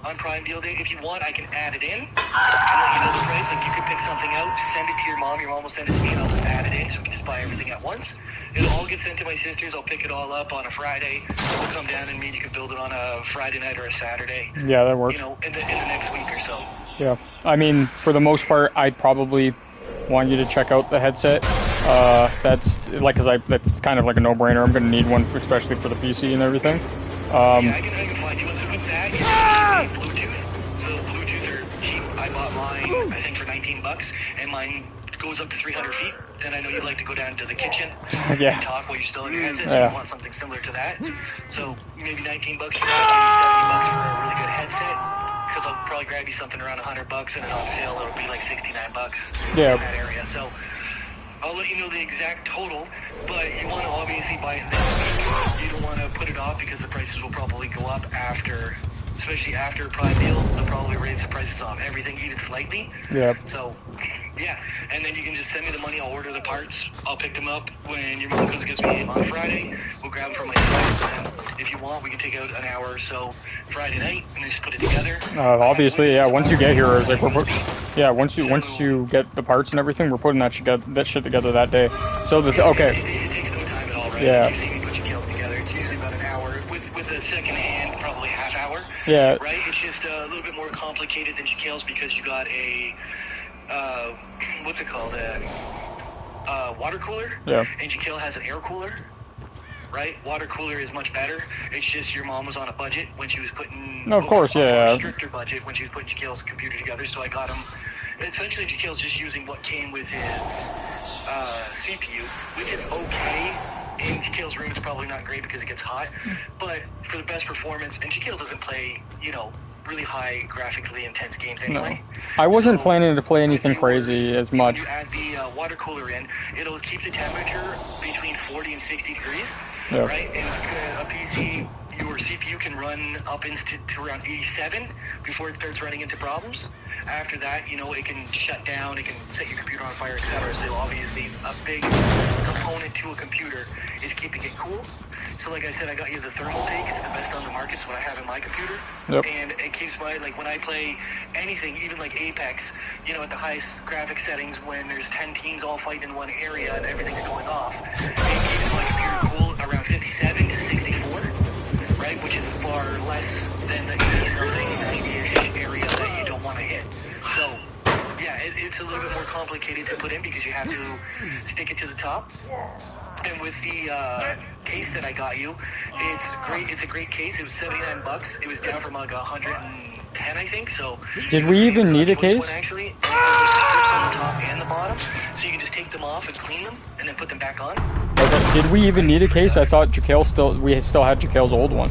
on Prime Deal Day. If you want, I can add it in and let you know the price. Like, you could pick something out, send it to your mom will send it to me, and I'll just add it in so we can just buy everything at once. It'll all get sent to my sisters. I'll pick it all up on a Friday. We'll come down and meet. You can build it on a Friday night or a Saturday. Yeah, that works. In the next week or so. Yeah. I mean, for the most part, I'd probably want you to check out the headset. That's that's kind of like a no-brainer. I'm going to need one, especially for the PC and everything. Yeah, I can find you one. So with that, you need Bluetooth. So Bluetooth are cheap. I bought mine, I think, for $19, and mine goes up to 300 feet. Then I know you like to go down to the kitchen and talk while you're still in your headset, so you want something similar to that. So maybe $19 for that, maybe $70 for a really good headset, because I'll probably grab you something around $100, and then on sale it'll be like $69 in that area. So I'll let you know the exact total, but you want to obviously buy it this week. You don't want to put it off because the prices will probably go up after, especially after Prime Deal. They'll probably raise the prices on everything even slightly. Yeah. So, yeah. And then you can just send me the money. I'll order the parts. I'll pick them up when your mom comes and gives me on Friday. We'll grab them from my site. And if you want, we can take out an hour or so Friday night and just put it together. Obviously, yeah. Once you get here, it's like once you get the parts and everything, we're putting that shit together that day. So okay. It takes no time at all, right? Yeah. You see me put your kills together. It's usually about an hour with a second hand, probably a half hour. Yeah. Right. It's just a little bit more complicated than Jakills because you got a what's it called? A water cooler. Yeah. And Jakill has an air cooler. Right? Water cooler is much better. It's just your mom was on a budget when she was putting... No, of course, yeah. A stricter budget when she was putting Jakill's computer together, so I got him... Essentially, Jakill's just using what came with his CPU, which is okay. In Jakill's room, it's probably not great because it gets hot, but for the best performance, and Jakill doesn't play, really high graphically intense games anyway. No. I wasn't planning to play anything crazy as much. When you add the water cooler in, it'll keep the temperature between 40 and 60 degrees, right? And a PC, your CPU can run up to around 87 before it starts running into problems. After that, it can shut down, it can set your computer on fire, etc. So obviously, a big component to a computer is keeping it cool. So like I said, I got you the thermal take. It's the best on the market. It's what I have in my computer. Yep. And it keeps when I play anything, even like Apex, at the highest graphic settings, when there's 10 teams all fighting in one area and everything's going off, it keeps my computer cool around 57 to 64, right? Which is far less than the 80-something, 90-ish area that you don't want to hit. So, yeah, it's a little bit more complicated to put in because you have to stick it to the top. And with the case that I got you, it's great. It's a great case. It was $79. It was down from like 110, I think. So Did we even need a case? one, actually, and it has strips on the top and the bottom, so you can just take them off and clean them, and then put them back on. Okay. Did we even need a case? I thought we still had Jaquel's old one.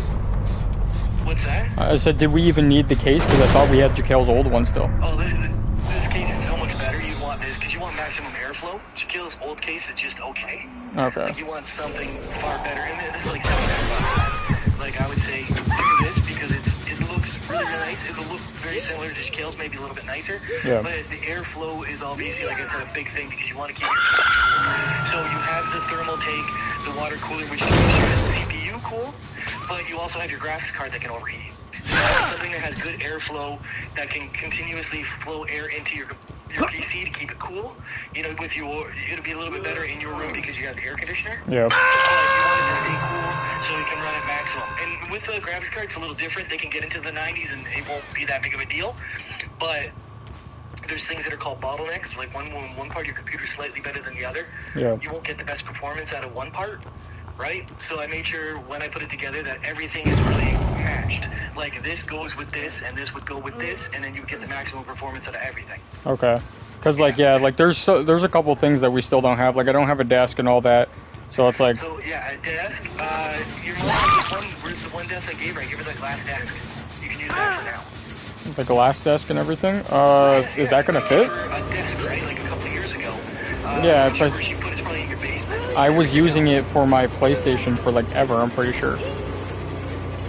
What's that? I said, did we even need the case? Because I thought we had Jaquel's old one still. Oh, this case is so much better. You want this because you want maximum airflow. Jaquel's old case is just okay. Okay. Like, you want something far better. And this is like $79. Like, I would say, look at this because it looks really, really nice. It'll look very similar to Jaquel's, maybe a little bit nicer. Yeah. But the airflow is obviously, like I said, a big thing because you want to keep it cool. So you have the thermal take, the water cooler, which keeps your CPU cool, but you also have your graphics card that can overheat. So you have something that has good airflow that can continuously flow air into your PC to keep it cool. You know, with it'll be a little bit better in your room because you have the air conditioner. Yeah. But you want it to stay cool so you can run at maximum. And with the graphics card, it's a little different. They can get into the 90s and it won't be that big of a deal. But there's things that are called bottlenecks. Like one part of your computer is slightly better than the other. Yeah. You won't get the best performance out of one part, right? So I made sure when I put it together that everything is really matched. Like this goes with this, and this would go with this, and then you get the maximum performance out of everything. Okay. Because, like, yeah, like, there's a couple things that we still don't have. Like, I don't have a desk and all that. So it's like... So, yeah, a desk, your the one desk I gave her, I gave her that glass desk. You can use that for now. The glass desk and everything? Is that going to fit? A desk, right? Like a couple of years ago. Yeah, but... She put it probably in your basement. I was using it for my PlayStation for, like, ever, I'm pretty sure.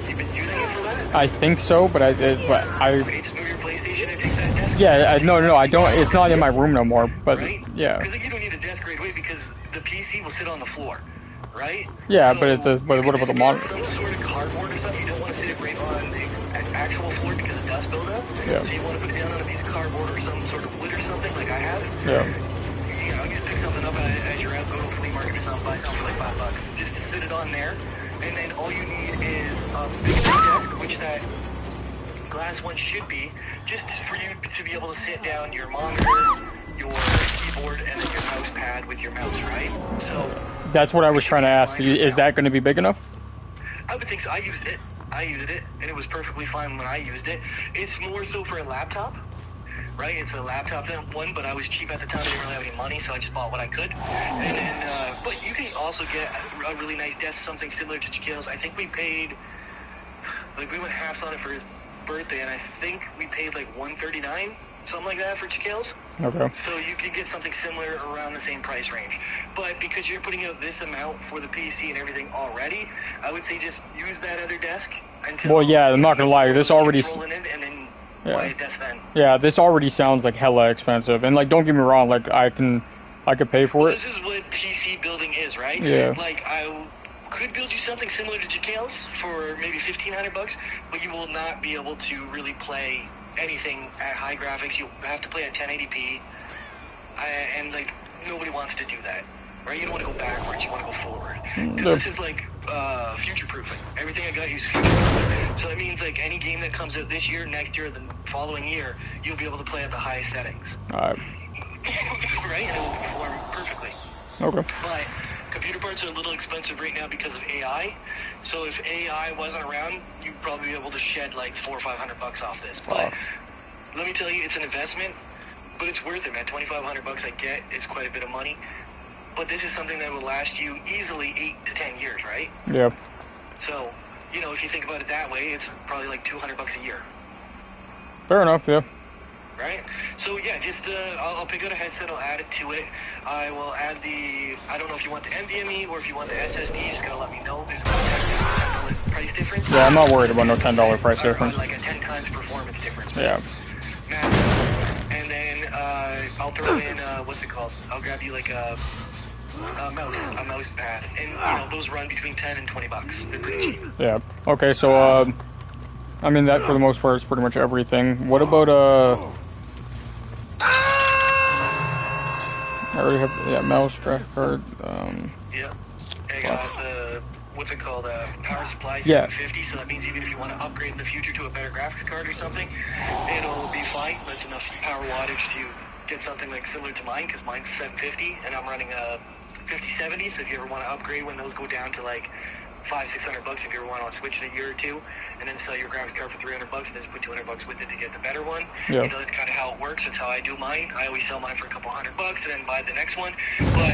You've been using it for that? I think so, but I... Okay, just move your PlayStation and take that desk. Yeah, no, I don't... It's not in my room no more, but... Right? Yeah. Because like, you don't need a desk right away because the PC will sit on the floor, right? Yeah, so but what about the monitor? Some sort of cardboard or something. You don't want to sit it right on the actual floor because of dust buildup. Yeah. So you want to put it down on a piece of cardboard or some sort of wood or something like I have. Yeah. You know, just pick something up as you're out, go to a flea market or something, buy something for like $5. Just sit it on there, and then all you need is a big enough desk, which that glass one should be, just for you to be able to sit down your monitor, your keyboard, and then your mouse pad with your mouse, right? So that's what I was trying to ask. Is that going to be big enough? I would think so. I used it, and it was perfectly fine when I used it. It's more so for a laptop, right? It's a laptop one, but I was cheap at the time. I didn't really have any money, so I just bought what I could. And then, but you can also get a really nice desk, something similar to Jaquel's. I think we paid, like, we went halves on it for his birthday, and I think we paid like $139, something like that, for Jaquel's. Okay. So you can get something similar around the same price range. But because you're putting out this amount for the PC and everything already, I would say just use that other desk until... Well, yeah, I'm not going to lie. This already... And then buy a desk then. Yeah, this already sounds like hella expensive. And, like, don't get me wrong, like, I could pay for it. This is what PC building is, right? Yeah. Like, I could build you something similar to Jaquel's for maybe $1,500, but you will not be able to really play anything at high graphics. You have to play at 1080p, and like nobody wants to do that, right? You don't want to go backwards. You want to go forward. This is like future proofing. Everything I got you is future proofing. So that means like any game that comes out this year, next year, the following year, you'll be able to play at the highest settings. Alright. Right, and it will perform perfectly. Okay. But computer parts are a little expensive right now because of AI. So if AI wasn't around, you'd probably be able to shed like $400 or $500 off this. But let me tell you, it's an investment, but it's worth it, man. $2,500 I get is quite a bit of money. But this is something that will last you easily 8 to 10 years, right? Yeah. So, you know, if you think about it that way, it's probably like $200 a year. Fair enough, yeah. Right? So yeah, just I'll pick out a headset, I'll add it to it. I will add I don't know if you want the NVMe or if you want the SSD, you just gotta let me know. There's about a $10 price difference. Yeah, I'm not worried about no $10 price difference. Like a 10 times performance difference. Yeah. Massive. And then I'll throw in, what's it called? I'll grab you like a mouse pad. And, you know, those run between 10 and $20. They're pretty cheap. Yeah. Okay, so, I mean, that for the most part is pretty much everything. What about, I already have, yeah, mouse, graphic card, Yeah. I got the, what's it called, power supply 750, so that means even if you want to upgrade in the future to a better graphics card or something, it'll be fine. That's enough power wattage to get something like similar to mine, because mine's 750, and I'm running a 5070, so if you ever want to upgrade when those go down to like $500-600, if you ever want to switch in a year or two, and then sell your graphics card for $300 and then just put $200 with it to get the better one. Yeah. You know, that's kind of how it works. That's how I do mine. I always sell mine for a couple $100 and then buy the next one, but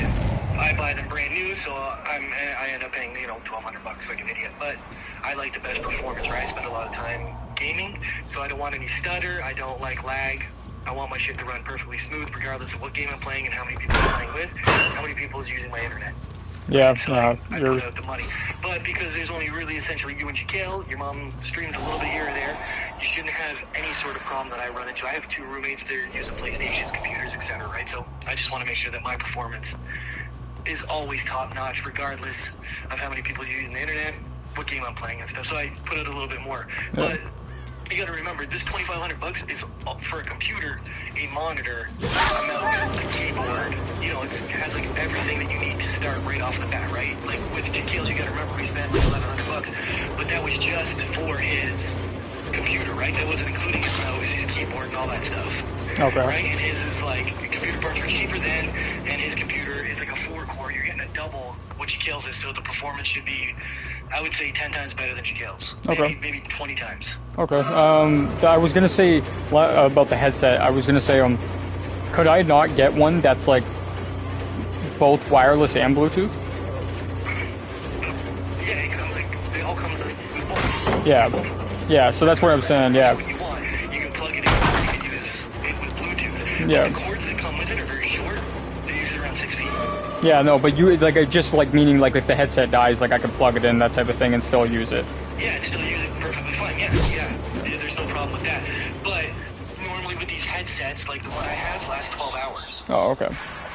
I buy them brand new, so I end up paying, you know, $1,200 like an idiot. But I like the best performance, right? I spend a lot of time gaming, so I don't want any stutter. I don't like lag. I want my shit to run perfectly smooth, regardless of what game I'm playing and how many people I'm playing with, how many people is using my internet. Yeah, So I put out the money. But because there's only really essentially you and Shaquille, your mom streams a little bit here or there, you shouldn't have any sort of problem that I run into. I have 2 roommates that are using PlayStations, computers, etc., right? So I just want to make sure that my performance is always top-notch, regardless of how many people use the internet, what game I'm playing and stuff. So I put out a little bit more. Yeah. But you got to remember, this $2,500 is for a computer, a monitor, a mouse, a keyboard. You know, it has like everything that you need to start right off the bat, right? Like with the Shaquille's, you got to remember he spent like $1,100, but that was just for his computer, right? That wasn't including his mouse, his keyboard, and all that stuff. Okay. Right? And his is like computer parts are cheaper then, and his computer is like a 4-core. You're getting a double what Shaquille's is, so the performance should be, I would say, 10 times better than Shaquille's. Okay. Maybe 20 times. Okay. I was gonna say about the headset. I was gonna say, could I not get one that's like both wireless and Bluetooth? Yeah, it comes like they all come with both. Yeah. Yeah. So that's what I'm saying. Yeah. What you want, you can plug it in. You can use it with Bluetooth. Yeah. But the cords that come with it are very short. They're usually around 6 feet. Yeah. No, but you like just like meaning like if the headset dies, like I could plug it in, that type of thing, and still use it. Yeah, and still use it perfectly fine. Yeah. There's no problem with that. But normally with these headsets, like the one I have, lasts 12 hours. Oh, okay.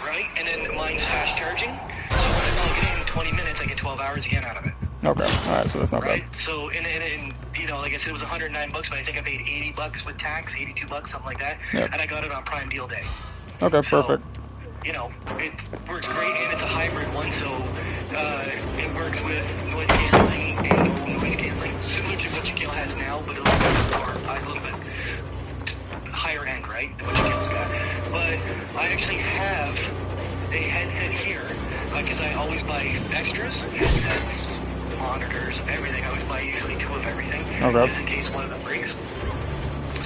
Right? And then mine's fast charging. So when I plug it in 20 minutes, I get 12 hours again out of it. Okay. All right. So that's not Right? bad. So, and you know, like I said, it was $109, but I think I paid $80 with tax, $82, something like that. Yep. And I got it on Prime Deal Day. Okay. So, Perfect. you know, it works great, and it's a hybrid one, so it works with noise canceling and no noise canceling, similar to what Shaquille has now, but a little bit higher end, right, than what Shaquille's got. But I actually have a headset here, because I always buy extras, headsets, monitors, everything. I always buy usually 2 of everything, Okay. just in case one of them breaks.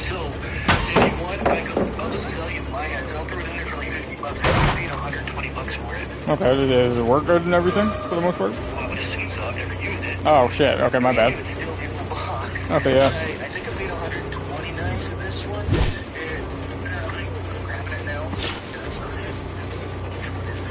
So, if you want, I'll just sell you my headset. I'll throw it in there for like $50. I paid $120 for it. Okay. Does it work good and everything for the most part? Well, I would assume so. I've never used it. Oh shit. Okay. My bad. It's still in the box. Okay. Yeah. I think I paid $129 for this one. It's I'm grabbing it now. That's not it. Which one is it?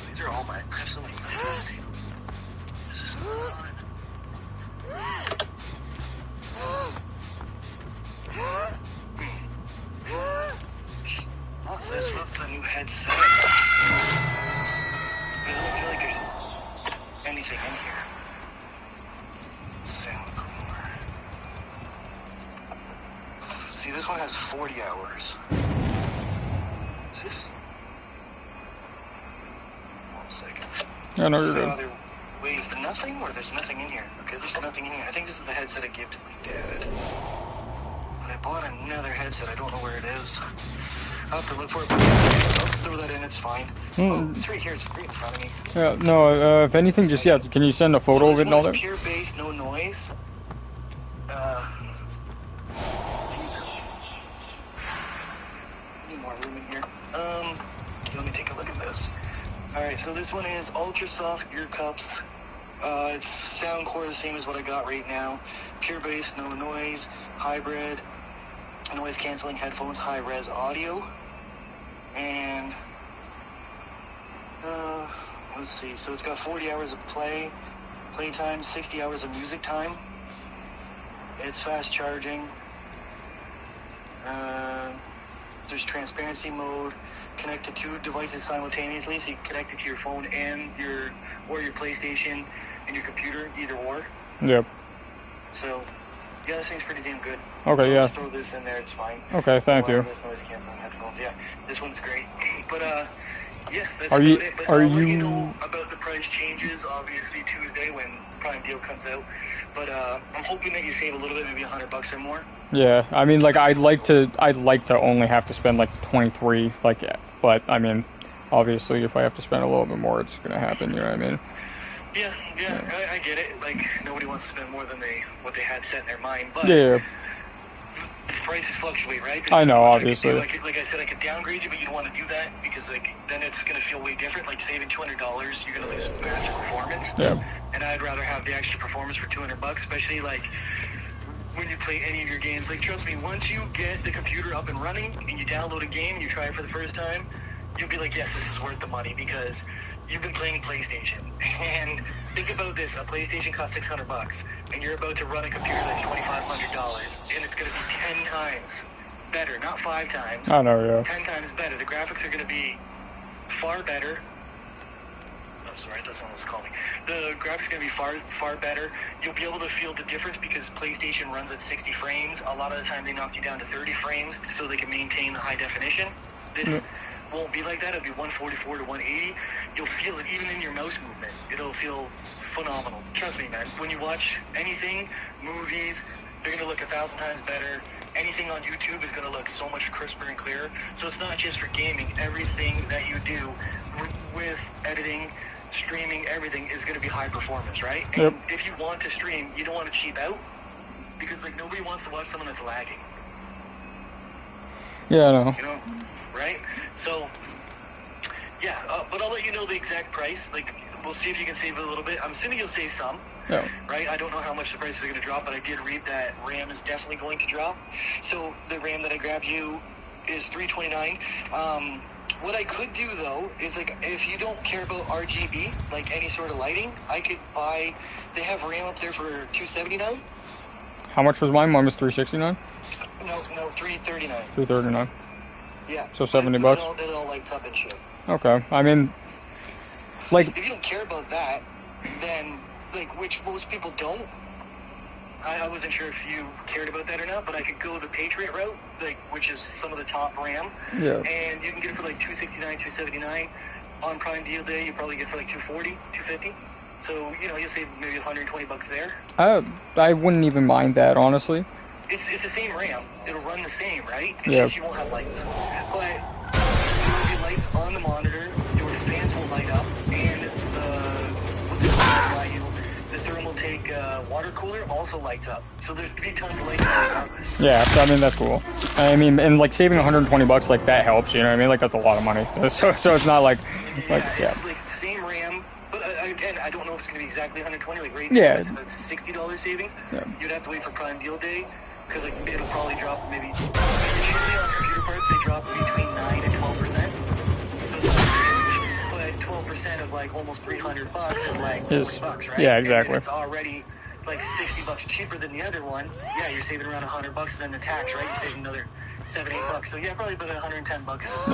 These are all mine. I have so many knives too. This is not. Oh, this was the new headset. I don't feel like there's anything in here. Soundcore. See, this one has 40 hours. Is this? 1 second. Yeah. No, you're So good. there, wait, is there nothing or there's nothing in here? Okay, there's nothing in here. I think this is the headset I gave to my dad. But I bought another headset. I don't know where it is. I'll have to look for it. But I'll just throw that in. It's fine. Oh, it's right here. It's right in front of me. Yeah. No. If anything, just yeah. Can you send a photo So of it and all that? Pure bass, no noise. Need more room in here. Let me take a look at this. Alright, so this one is ultra soft ear cups. It's Soundcore, the same as what I got right now. Pure bass, no noise, hybrid, noise canceling headphones, high res audio. And let's see, so it's got 40 hours of playtime, 60 hours of music time. It's fast charging. There's transparency mode. Connect to 2 devices simultaneously, so you can connect it to your phone and your PlayStation and your computer, either or. Yep. So, yeah, this thing's pretty damn good. Okay. Yeah. Just throw this in there, it's fine. Okay. Thank you. Wireless noise canceling headphones, yeah. This one's great. But Yeah, that's Are about you? it. But Are I'll let you you? know about the price changes, obviously, Tuesday when Prime Deal comes out. But I'm hoping that you save a little bit, maybe $100 or more. Yeah, I mean, like, I'd like to only have to spend like 23, like, but I mean, obviously, if I have to spend a little bit more, it's gonna happen. You know what I mean? Yeah, I get it. Like, nobody wants to spend more than what they had set in their mind. But Yeah, prices fluctuate, right? I know, I obviously. like I said, I could downgrade you, but you don't want to do that because like then it's gonna feel way different. Like saving $200, you're gonna lose massive performance. Yeah. And I'd rather have the extra performance for $200, especially like when you play any of your games. Like, trust me, once you get the computer up and running and you download a game and you try it for the first time, you'll be like, yes, this is worth the money because you've been playing PlayStation. And think about this, a PlayStation costs $600 and you're about to run a computer that's $2,500 and it's going to be 10 times better, not 5 times. I know, yeah. 10 times better. The graphics are going to be far better. Oh, sorry, that's someone was calling me. The graphics are going to be far better. You'll be able to feel the difference because PlayStation runs at 60 frames. A lot of the time they knock you down to 30 frames so they can maintain the high definition. This won't be like that. It'll be 144 to 180. You'll feel it even in your mouse movement. It'll feel phenomenal. Trust me, man. When you watch anything, movies, they're going to look 1,000 times better. Anything on YouTube is going to look so much crisper and clearer. So it's not just for gaming. Everything that you do with editing, streaming, everything is going to be high performance, right? And Yep. if you want to stream, you don't want to cheap out because like nobody wants to watch someone that's lagging. Yeah, I know. You know, right? So, yeah, but I'll let you know the exact price. Like, we'll see if you can save it a little bit. I'm assuming you'll save some, Yeah. right? I don't know how much the prices are going to drop, but I did read that RAM is definitely going to drop. So the RAM that I grabbed you is $329. What I could do, though, is, like, if you don't care about RGB, like any sort of lighting, I could buy, they have RAM up there for $279. How much was mine? Mine was $369. No, $339. $339. Yeah. So $70. It all lights up and shit. Okay. I mean, like, If you don't care about that, then, like, which most people don't, I wasn't sure if you cared about that or not, but I could go the Patriot route, like, which is some of the top RAM, yeah. and you can get it for, like, $269, $279. On Prime Deal Day, you probably get it for, like, $240, $250. So, you know, you'll save maybe $120 there. I wouldn't even mind that, honestly. It's the same RAM. It'll run the same, right? It's Yeah. just you won't have lights. But there will be lights on the monitor, your fans will light up, and what's it called? The Thermaltake water cooler also lights up. So there's be tons of lights on it. Yeah, so I mean, that's cool. I mean, and like saving $120, like, that helps, you know what I mean? Like, that's a lot of money. So it's not like, It's like same RAM, but again, I don't know if it's going to be exactly 120. Like right now, Yeah. it's about $60 savings. Yeah. You'd have to wait for Prime Deal Day because like it'll probably drop maybe. Usually on computer parts, they drop between 9 and 12%. But 12% of like almost $300 is like $40, right? Yeah, exactly. And it's already like $60 cheaper than the other one. Yeah, you're saving around $100, and then the tax, right? You're saving another $7-8. So yeah, probably about $110.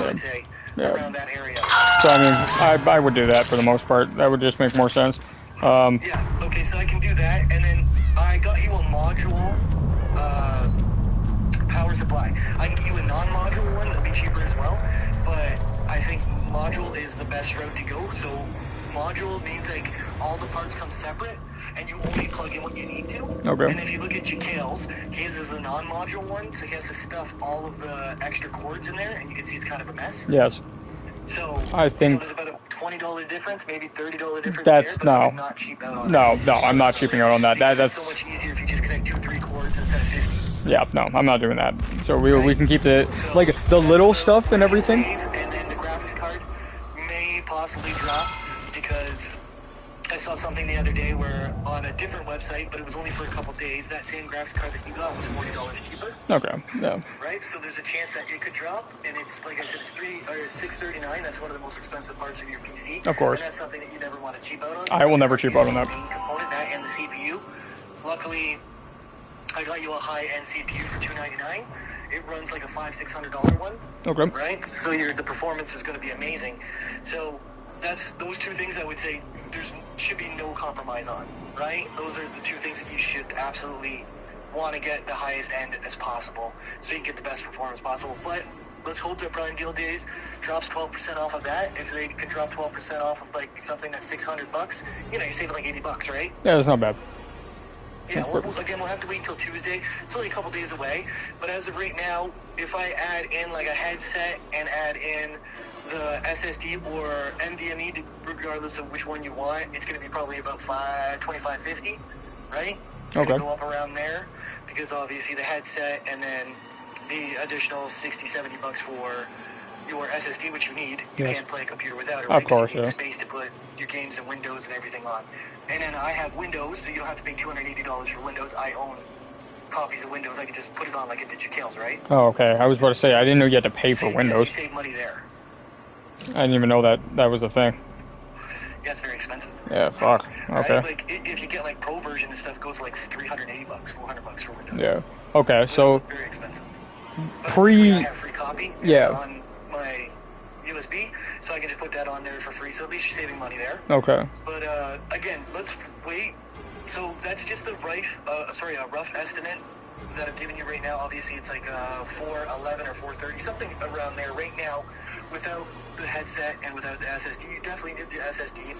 I'd say around that area. So I mean, I would do that for the most part. That would just make more sense. Yeah. Okay, so I can do that, and then I got you a module power supply. I can get you a non-module one that'll be cheaper as well, but I think module is the best route to go. So module means like all the parts come separate, and you only plug in what you need to. Okay. And if you look at Jaquel's, his is a non-module one, so he has to stuff all of the extra cords in there, and you can see it's kind of a mess. Yes. So I think there's about a $20 difference, maybe $30 difference. That's there, but I no. would not cheap out on No, it. no, I'm not cheaping out on that. Because That's it's so much easier if you just connect 2-3 cords instead of 50. yeah, no, I'm not doing that. So we can keep the like the little stuff and everything. And then the graphics card may possibly drop because I saw something the other day where on a different website, but it was only for a couple days, that same graphics card that you got was $40 cheaper. Okay, yeah. Right, so there's a chance that it could drop, and it's like I said, it's $639. That's one of the most expensive parts of your PC. Of course. And that's something that you never want to cheap out on. I will never cheap out on that. The main component, that and the CPU. Luckily, I got you a high-end CPU for $299. It runs like a $500-$600 one. Okay. Right, so the performance is going to be amazing. So that's those two things I would say should be no compromise on. Right, those are the two things that you should absolutely want to get the highest end as possible, so you can get the best performance possible. But let's hope that Prime Deal Days drops 12% off of that. If they can drop 12% off of like something that's $600, you know, you're saving like $80, right? Yeah, that's not bad. Yeah, we'll have to wait until Tuesday. It's only a couple days away. But as of right now, if I add in like a headset and add in the SSD or NVMe, regardless of which one you want, it's going to be probably about $25.50, right? It's Okay. going to go up around there because obviously the headset and then the additional $60-$70 for your SSD, which you need. You Yes. can't play a computer without it. Of course, you need yeah. space to put your games and Windows and everything on. And then I have Windows, so you don't have to pay $280 for Windows. I own copies of Windows. I can just put it on like it did your Kills, right? Oh, okay. I was about to say, I didn't know you had to pay for Yes, Windows. you save money there. I didn't even know that was a thing. Yeah, it's very expensive. Yeah, fuck. Okay. Right? Like if you get like Pro version and stuff, it goes like $380, $400 for Windows. Yeah. Okay, so Windows is very expensive. But pre- I have free copy. Yeah. It's on my USB, so I can just put that on there for free. So at least you're saving money there. Okay. But again, let's wait. So that's just a rough estimate that I'm giving you right now. Obviously, it's like 411 or 430, something around there right now, without the headset and without the SSD. You definitely need the SSD.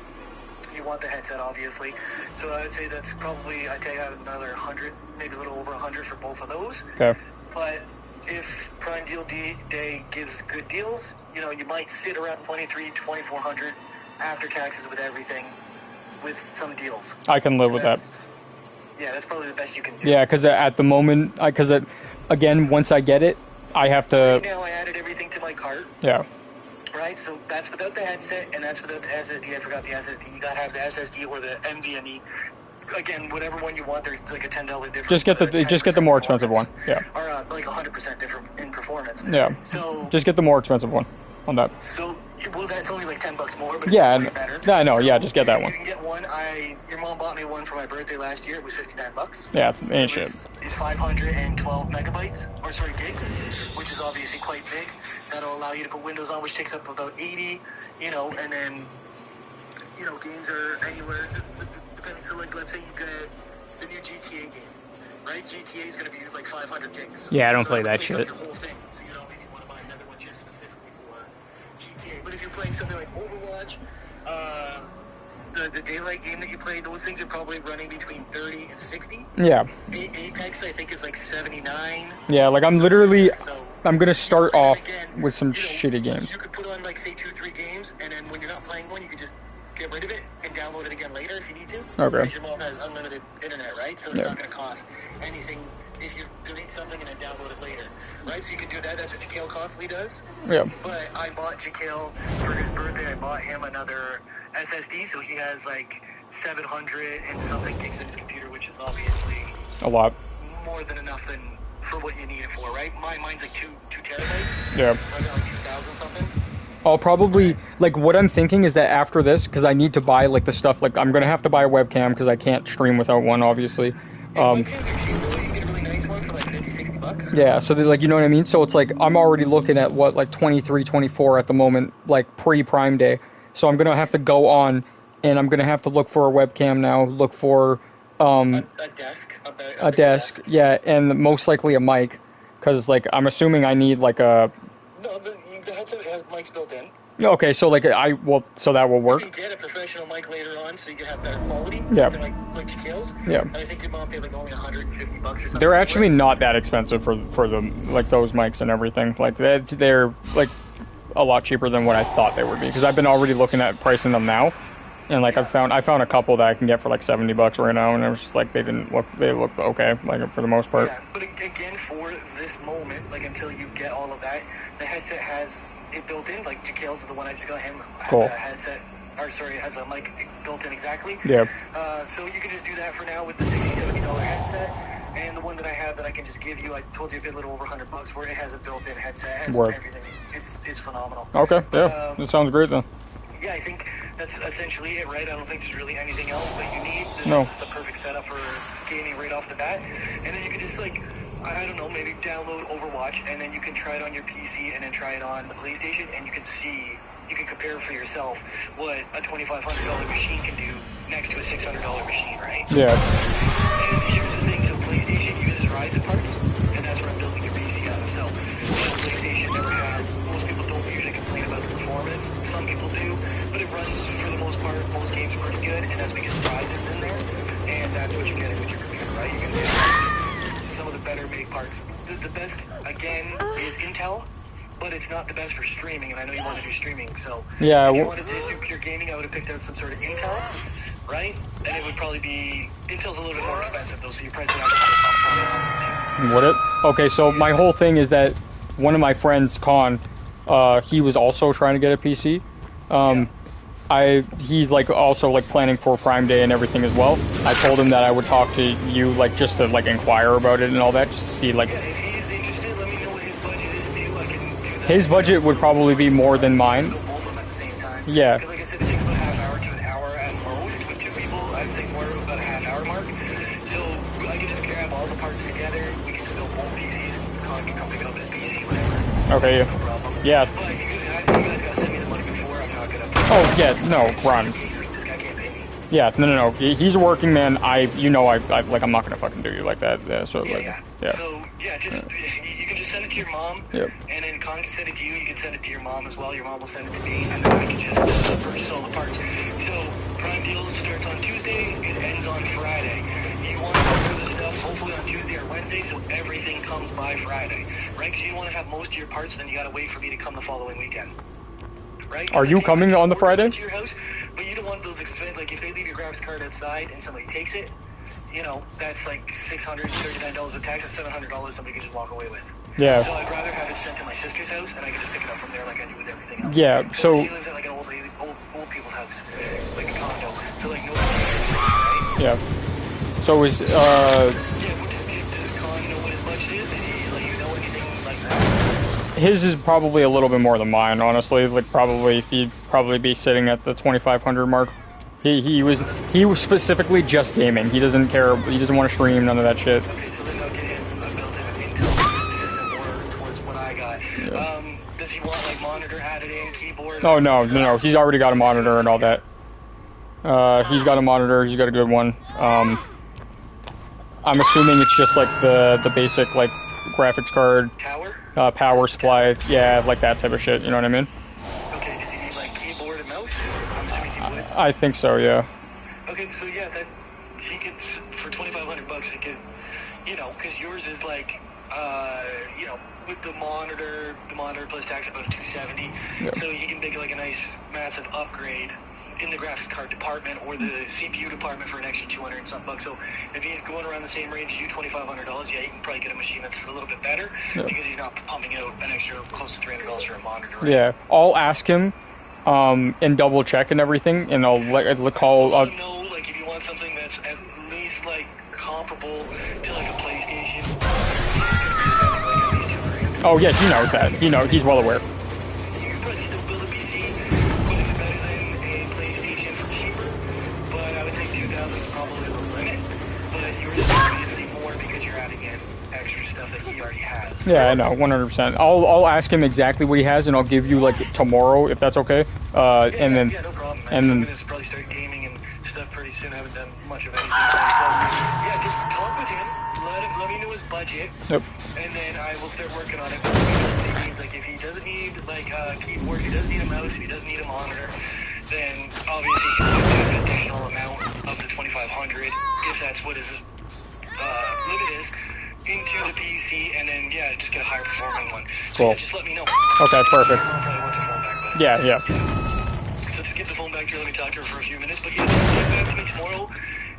You want the headset, obviously. So I would say that's probably, I'd take out another 100, maybe a little over 100 for both of those. Okay. But if Prime Deal Day gives good deals, you know, you might sit around 2,400 after taxes with everything, with some deals. I can live with that. Yeah, that's probably the best you can do. Yeah, because at the moment, again, once I get it, I have Right to. now, I added everything to my cart, Yeah. right? So that's without the headset, and that's without the SSD. I forgot the SSD. You gotta have the SSD or the NVMe. Again, whatever one you want, there's like a $10 difference. Just get the more expensive one. Yeah. Or like 100% different in performance. Yeah. So Just get the more expensive one on that. So, well, that's only like $10 more, but Yeah, it's way better. yeah, I know. Yeah, just get that one. You can get one. Your mom bought me one for my birthday last year. It was $59. Yeah, ain't shit. It's 512 megabytes, or sorry, gigs, which is obviously quite big. That'll allow you to put Windows on, which takes up about 80, you know, and then, you know, games are anywhere, depending, so like, let's say you get the new GTA game, right? GTA is going to be like 500 gigs. Yeah, I don't So play it would that take up shit. your whole thing, so you'd obviously want to buy another one just specifically for GTA. But if you're playing something like Overwatch, the Daylight game that you played, those things are probably running between 30 and 60. Yeah. Apex, I think, is like 79. Yeah, like I'm literally, So, I'm gonna start and off again, with some you know, shitty games. You could put on, like, say, 2-3 games, and then when you're not playing one, you can just get rid of it and download it again later if you need to. Okay. Because your mom has unlimited internet, right? So it's Yeah. not going to cost anything if you delete something and then download it later, right? So you can do that. That's what Jakale constantly does. Yeah. But I bought Jakale for his birthday. I bought him another SSD, so he has like 700 and something gigs in his computer, which is obviously A lot. more than enough for what you need it for, right? Mine's like two terabytes. Yeah. So I got like 2,000 something. I'll probably, like, what I'm thinking is that after this, because I need to buy, like, the stuff, like, I'm gonna have to buy a webcam because I can't stream without one, obviously. Webcams are cheap, though. You can get a really nice one for like $50-$60. Yeah, so, like, you know what I mean? So it's like, I'm already looking at, what, like, 23, 24 at the moment, like, pre-Prime Day. So I'm gonna have to go on, and I'm gonna have to look for a webcam now, look for, A desk. a desk, yeah, and most likely a mic, because, like, I'm assuming I need, like, a... No, the headset has mics built in. Okay, so, like, so that will work? You can get a professional mic later on, so you can have better quality. Yeah. Something like Jakale's. Yeah. And I think your mom paid like only $150 or something. They're actually not that expensive for the, like, those mics and everything. Like, they're, like, a lot cheaper than what I thought they would be, because I've been already looking at pricing them now. And, like, I found a couple that I can get for, like, $70 right now, and it was just, like, they look okay, like, for the most part. Yeah, but again, for this moment, like, until you get all of that, the headset has it built in, like, Jakale's, the one I just got him, has Cool. a headset, or sorry, it has a mic built in exactly. Yeah. So you can just do that for now with the $60-$70 headset, and the one that I have that I can just give you, I told you a bit little over $100 where it has a built-in headset, it has Word. everything. It's phenomenal. Okay, yeah, that sounds great then. Yeah, I think that's essentially it, right? I don't think there's really anything else that you need. This No. is a perfect setup for gaming right off the bat. And then you can just, like, I don't know, maybe download Overwatch, and then you can try it on your PC and then try it on the PlayStation, and you can compare for yourself what a $2,500 machine can do next to a $600 machine, right? Yeah. And here's the thing, so PlayStation uses Ryzen parts, and that's where I'm building your PC out of. So PlayStation never has for big parts. The best, again, is Intel, but it's not the best for streaming, and I know you want to do streaming, so Yeah. if you wanted to do pure gaming, I would have picked out some sort of Intel, right? And it would probably be, Intel's a little bit more expensive, though, so your price would actually go up. Would it? Okay, so my whole thing is that one of my friends, Con, he was also trying to get a PC. He's like also like planning for Prime Day and everything as well. I told him that I would talk to you like just to like inquire about it and all that, just to see like. Yeah, if he's interested, let me know what his budget is too. I can do that. His budget would probably be more than mine. Go both of them at the same time. Yeah. Because like I said, it takes about a half hour to an hour at most. With two people, I'd say more about a half hour mark. So I can just grab all the parts together. We can just build both PCs. Con can come pick up his PC, whatever. Okay. That's no problem. Yeah. But you guys gotta send me the money before. I'm not gonna. Oh yeah, no, Ron. This guy can't pay me. Yeah, no. He's a working man. I like I'm not gonna fucking do you like that. Yeah, so like, yeah. So yeah, just you can just send it to your mom. Yep. And then Con can send it to you. You can send it to your mom as well. Your mom will send it to me, and then I can just purchase all the parts. So Prime Deal starts on Tuesday. It ends on Friday. You want to order the stuff hopefully on Tuesday or Wednesday, so everything comes by Friday, right? Because you want to have most of your parts, then you gotta wait for me to come the following weekend. Right? Are you coming on the Friday? To your house, but you don't want those expensive. Like if they leave your graphics card outside and somebody takes it, you know that's like $639 of tax. That's $700 somebody can just walk away with. Yeah. So I'd rather have it sent to my sister's house, and I can just pick it up from there like I do with everything else. Yeah. So. She lives in like an old people's house, like a condo. So like nobody takes anything, right? Yeah. So is Yeah. Does Con know what his budget is? Did he let you know anything like that? His is probably a little bit more than mine, honestly. Like he'd probably be sitting at the 2,500 mark. He was specifically just gaming. He doesn't care. He doesn't want to stream. None of that shit. Okay, so then I'll get him. I built him an Intel system more towards what I got. Yeah. Does he want like monitor added in, keyboard? Oh no. He's already got a monitor and all that. He's got a monitor. He's got a good one. I'm assuming it's just like the basic like graphics card, Tower? power supply, yeah, like that type of shit. You know what I mean? Okay, does he need like keyboard and mouse? I'm assuming he would. I think so. Yeah. Okay, so yeah, that he could for $2,500 he could, you know, because yours is like, you know, with the monitor plus tax about $270. Yep. So he can make like a nice massive upgrade in the graphics card department or the CPU department for an extra 200 and something bucks. So if he's going around the same range as you, $2,500, yeah, you can probably get a machine that's a little bit better because he's not pumping out an extra close to $300 for a monitor. Right? Yeah. I'll ask him, and double check and everything, and I'll call. Let him know, like, if you want something that's at least like comparable to like a PlayStation. He's gonna be spending like at least $200. Oh yeah, he knows that. He's well aware. You can probably still build a PC, but it's better than a PlayStation for cheaper. But I would say 2,000 is probably the limit. But yours is obviously more because you're adding in extra stuff that he already has. Yeah, I know, 100%. I'll ask him exactly what he has, and I'll give you like tomorrow if that's okay. And then. Yeah, no problem. And I'm then. gonna probably start gaming and stuff pretty soon. I haven't done much of anything. So yeah, just talk with him. Let me know his budget. Yep. And then I will start working on it. But it means like if he doesn't need like a keyboard, if he doesn't need a mouse, if he doesn't need a monitor, then obviously he can put that additional amount of the 2,500, if that's what his limit is, into the PC, and then yeah, just get a higher performing one. So Cool. yeah, just let me know. Okay, perfect. Mom probably wants a phone back, but Yeah. so just get the phone back to her, let me talk to her for a few minutes. But yeah, just get back to me tomorrow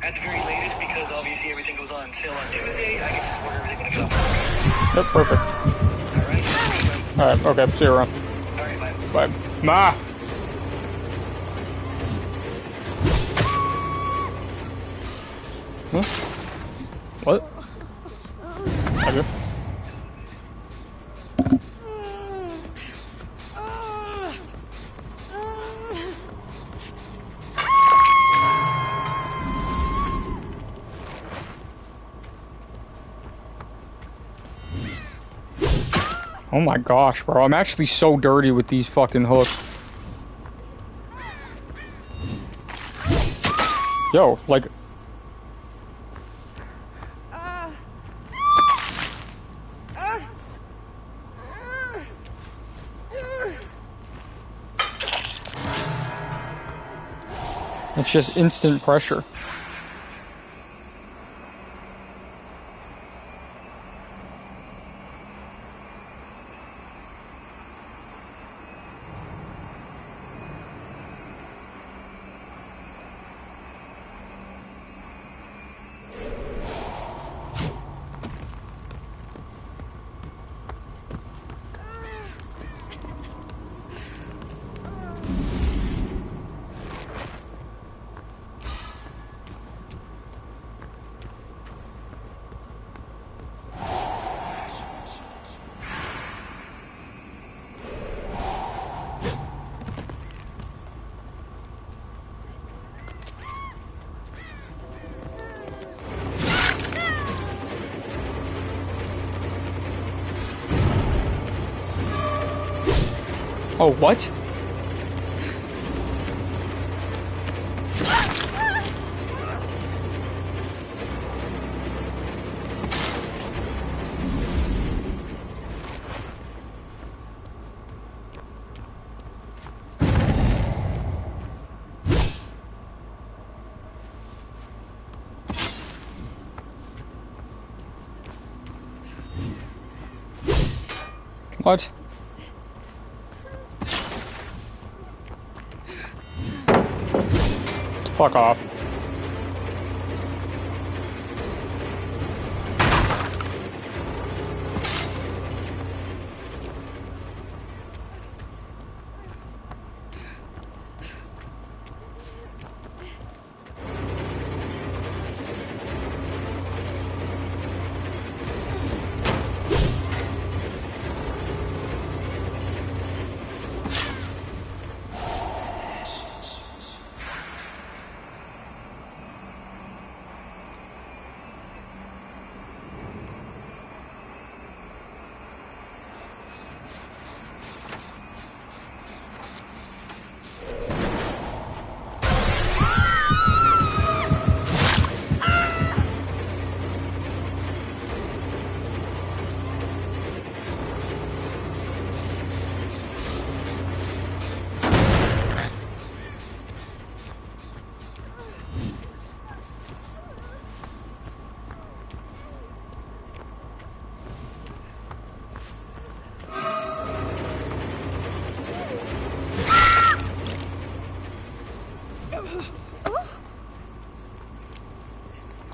at the very latest because obviously everything goes on sale on Tuesday. I can just order everything when I get off. Yep, perfect. Alright? Alright, okay, see you around. Alright, bye. Bye. Ma! Huh? What? Okay. Oh my gosh, bro. I'm actually so dirty with these fucking hooks. Yo, like... It's just instant pressure. Oh, what? What? Fuck off.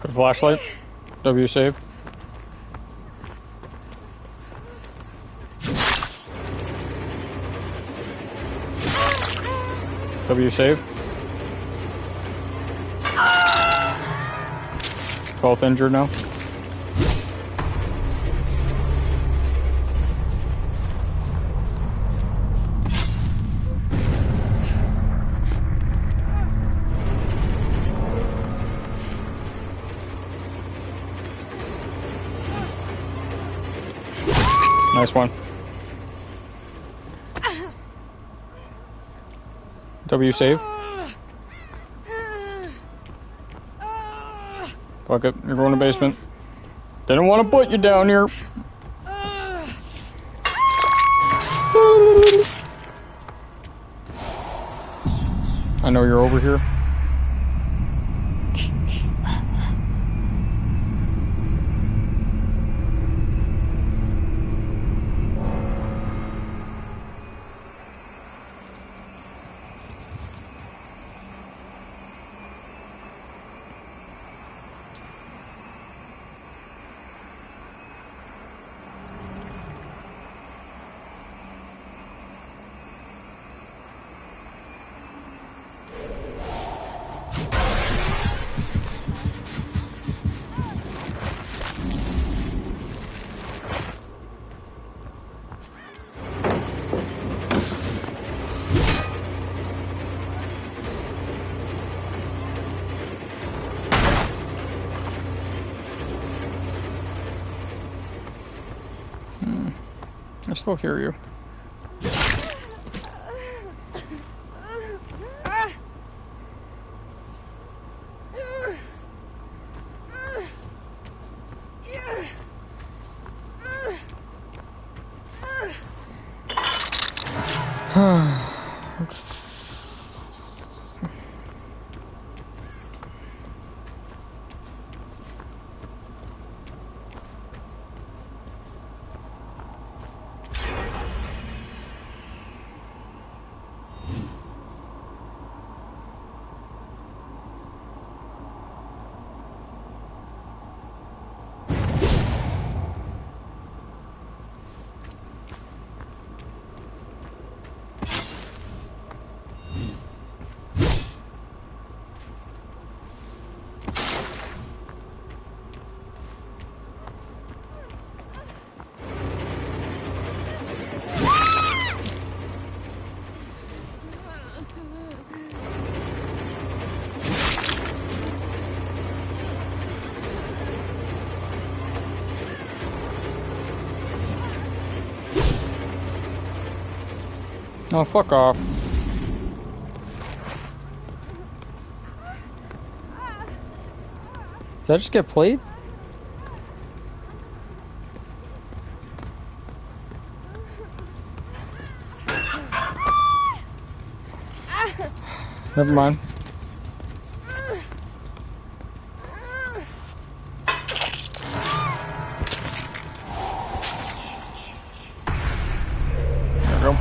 Good flashlight. W save. W save. Both injured now. Nice one. W save. Fuck it, you're going to basement. Didn't want to put you down here. I know you're over here. I still hear you. Oh, fuck off. Did I just get played? Never mind. There we go.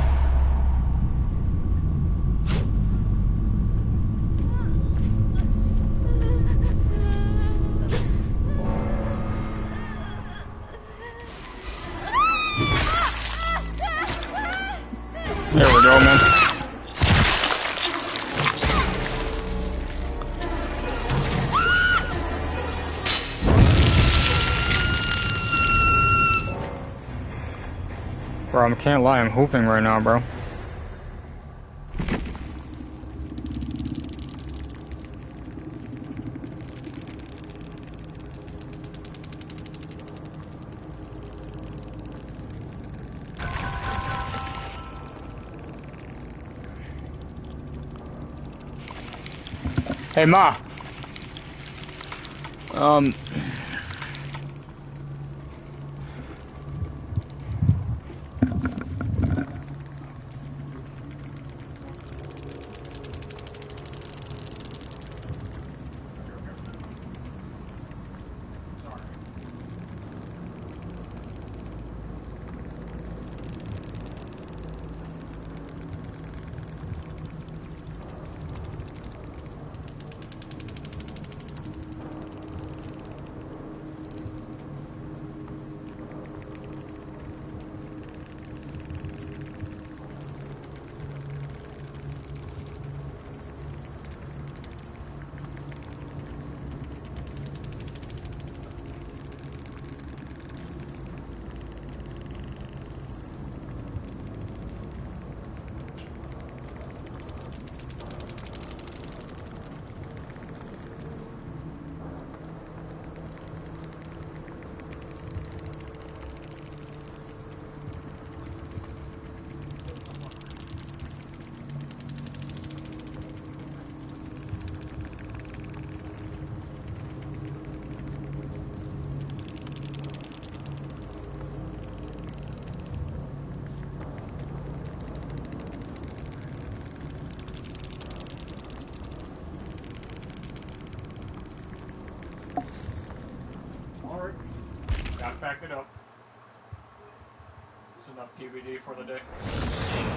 There we go, man. Bro, I can't lie, I'm hooping right now, bro. Hey, Ma. Got packed it up. It's enough DVD for the day.